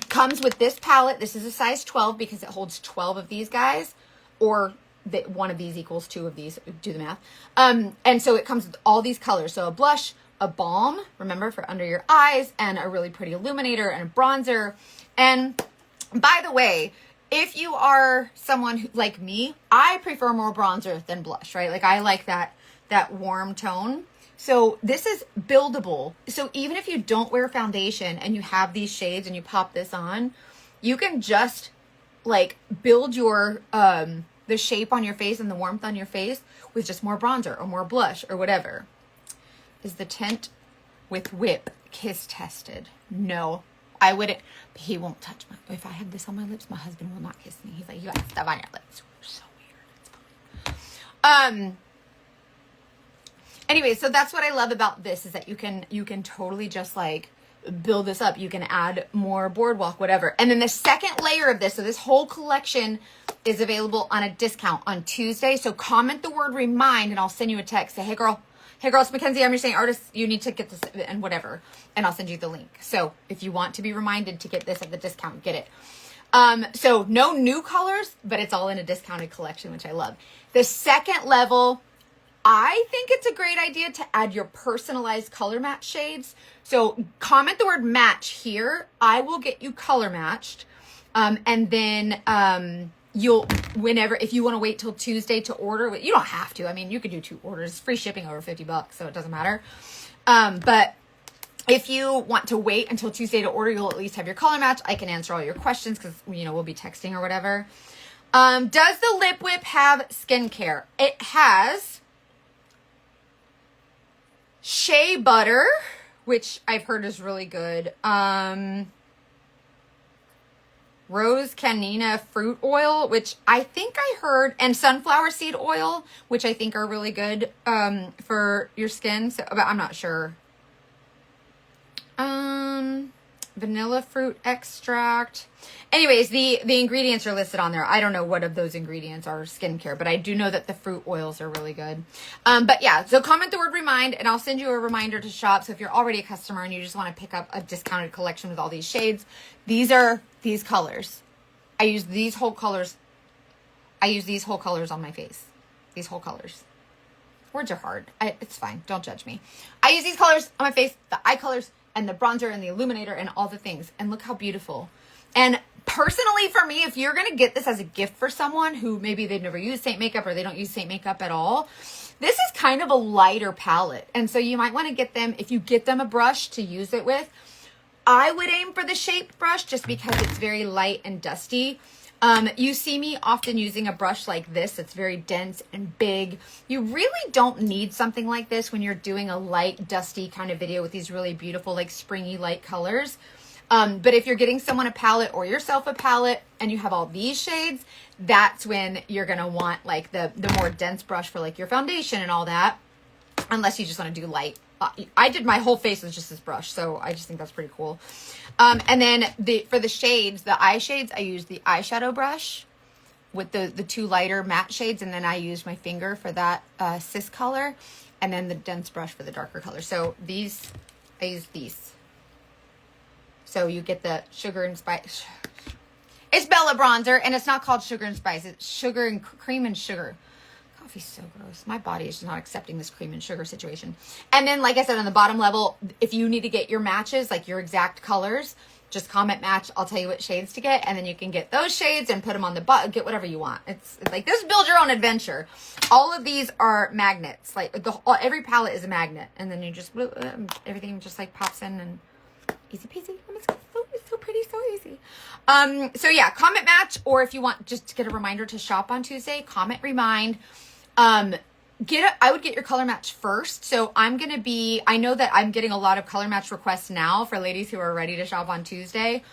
comes with this palette. This is a size 12 because it holds 12 of these guys, or one of these equals 2 of these. Do the math. And so it comes with all these colors. So a blush, a balm, remember, for under your eyes, and a really pretty illuminator and a bronzer. And by the way, if you are someone who, like me, I prefer more bronzer than blush, right? Like I like that warm tone. So this is buildable. So even if you don't wear foundation and you have these shades and you pop this on, you can just like build your the shape on your face and the warmth on your face with just more bronzer or more blush or whatever. Is the tint with Whip kiss tested? No. I wouldn't. He won't touch my. If I have this on my lips, my husband will not kiss me. He's like, you got stuff on your lips. So weird. It's fine. Anyway, so that's what I love about this is that you can totally just like build this up. You can add more boardwalk, whatever. And then the second layer of this, so this whole collection is available on a discount on Tuesday. So comment the word remind and I'll send you a text. Say, hey girl, it's Mackenzie. I'm your Saint Artist. You need to get this and whatever. And I'll send you the link. So if you want to be reminded to get this at the discount, get it. So no new colors, but it's all in a discounted collection, which I love. The second level, I think it's a great idea to add your personalized color match shades. So comment the word match here. I will get you color matched. And then if you want to wait till Tuesday to order, you don't have to. I mean, you could do 2 orders, free shipping over $50, so it doesn't matter. But if you want to wait until Tuesday to order, you'll at least have your color match. I can answer all your questions because, we'll be texting or whatever. Does the Lip Whip have skincare? It has shea butter, which I've heard is really good. Rose canina fruit oil, which I think I heard, and sunflower seed oil, which I think are really good for your skin. So, but I'm not sure. Vanilla fruit extract. Anyways, the ingredients are listed on there. I don't know what of those ingredients are skincare, but I do know that the fruit oils are really good. But yeah, so comment the word remind and I'll send you a reminder to shop. So if you're already a customer and you just want to pick up a discounted collection with all these shades, these are these colors. I use these whole colors on my face. These whole colors. Words are hard. It's fine. Don't judge me. I use these colors on my face, the eye colors, and the bronzer and the illuminator and all the things. And look how beautiful. And personally for me, if you're going to get this as a gift for someone who maybe they've never used Saint makeup or they don't use Saint makeup at all, this is kind of a lighter palette. And so you might want to get them, if you get them a brush to use it with, I would aim for the shaped brush just because it's very light and dusty. You see me often using a brush like this. It's very dense and big. You really don't need something like this when you're doing a light, dusty kind of video with these really beautiful, like springy light colors. But if you're getting someone a palette or yourself a palette and you have all these shades, that's when you're going to want like the more dense brush for like your foundation and all that. Unless you just want to do light I did my whole face with just this brush, so I just think that's pretty cool. And then for the shades, the eye shades, I use the eyeshadow brush with the two lighter matte shades, and then I use my finger for that cis color, and then the dense brush for the darker color. So these, I use these. So you get the sugar and spice. It's Bella bronzer, and it's not called sugar and spice. It's sugar and cream and sugar. Coffee's so gross. My body is just not accepting this cream and sugar situation. And then, like I said, on the bottom level, if you need to get your matches, like your exact colors, just comment match. I'll tell you what shades to get, and then you can get those shades and put them on the butt. Get whatever you want. It's like this. Build your own adventure. All of these are magnets. Like every palette is a magnet, and then you just everything just like pops in and easy peasy. It's so pretty, so easy. So yeah, comment match, or if you want just to get a reminder to shop on Tuesday, comment remind. I would get your color match first. So I know that I'm getting a lot of color match requests now for ladies who are ready to shop on Tuesday.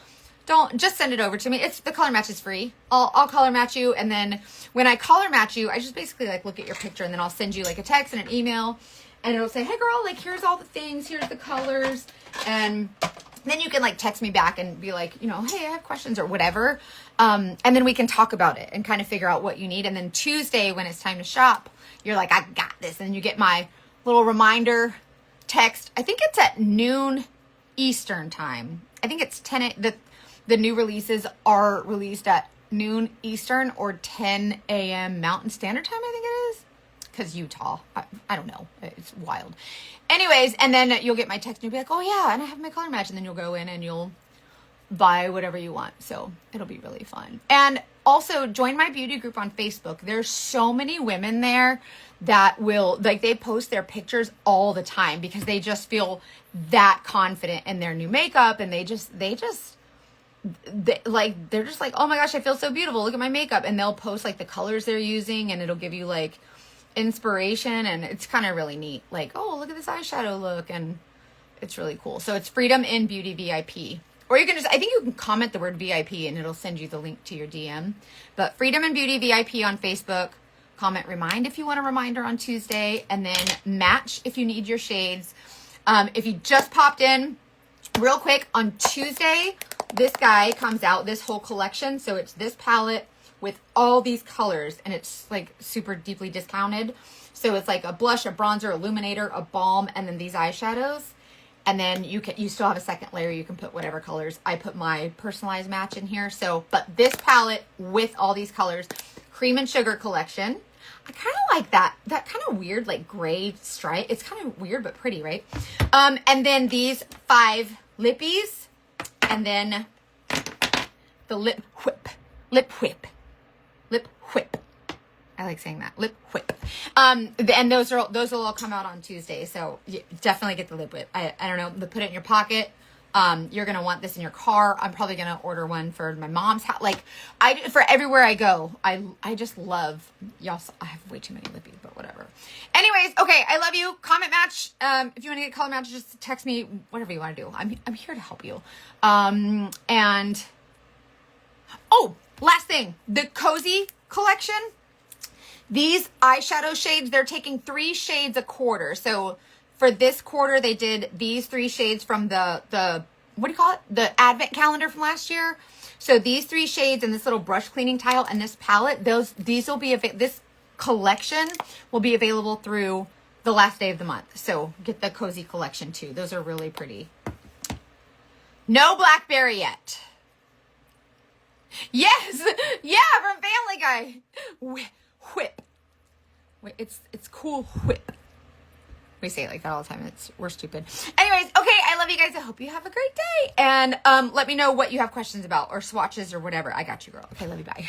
Don't just send it over to me. The color match is free. I'll color match you. And then when I color match you, I just basically like look at your picture, and then I'll send you like a text and an email, and it'll say, hey girl, like here's all the things, here's the colors. And then you can like text me back and be like, hey, I have questions or whatever. And then we can talk about it and kind of figure out what you need. And then Tuesday, when it's time to shop, you're like, I got this. And you get my little reminder text. I think it's at noon Eastern time. I think it's 10. The new releases are released at noon Eastern or 10 a.m. Mountain Standard Time, I think it is. Because Utah, I don't know. It's wild. Anyways, and then you'll get my text and you'll be like, oh yeah, and I have my color match. And then you'll go in and you'll buy whatever you want. So it'll be really fun. And also join my beauty group on Facebook. There's so many women there that will, like, they post their pictures all the time because they just feel that confident in their new makeup. And they're just like, oh my gosh, I feel so beautiful. Look at my makeup. And they'll post like the colors they're using, and it'll give you like inspiration, and it's kind of really neat. Like, oh, look at this eyeshadow look, and it's really cool. So it's Freedom in Beauty VIP, or you can I think you can comment the word VIP and it'll send you the link to your DM. But Freedom in Beauty VIP on Facebook. Comment remind if you want a reminder on Tuesday, and then match if you need your shades. If you just popped in real quick, on Tuesday this guy comes out, this whole collection. So it's this palette with all these colors, and it's like super deeply discounted. So it's like a blush, a bronzer, illuminator, a balm, and then these eyeshadows. And then you still have a second layer. You can put whatever colors. I put my personalized match in here. So, but this palette with all these colors, Cream and Sugar collection. I kind of like that kind of weird, like gray stripe. It's kind of weird, but pretty, right? And then these 5 lippies, and then the lip whip. I like saying that. Lip whip. And those will all come out on Tuesday. So definitely get the lip whip. I don't know, put it in your pocket. You're going to want this in your car. I'm probably going to order one for my mom's house. Like for everywhere I go, I just love y'all. I have way too many lippies, but whatever. Anyways. Okay. I love you. Comment match. If you want to get color match, just text me, whatever you want to do. I'm here to help you. And oh, last thing, the Cozy collection. These eyeshadow shades, they're taking 3 shades a quarter. So for this quarter, they did these 3 shades from the what do you call it? The advent calendar from last year. So these 3 shades and this little brush cleaning tile and this palette, these will be, this collection will be available through the last day of the month. So get the Cozy collection too. Those are really pretty. No Blackberry yet. Yes. Yeah. From Family Guy. Whip. Wait, it's cool whip. We say it like that all the time. We're stupid. Anyways, okay, I love you guys. I hope you have a great day. And let me know what you have questions about or swatches or whatever. I got you, girl. Okay, love you. Bye.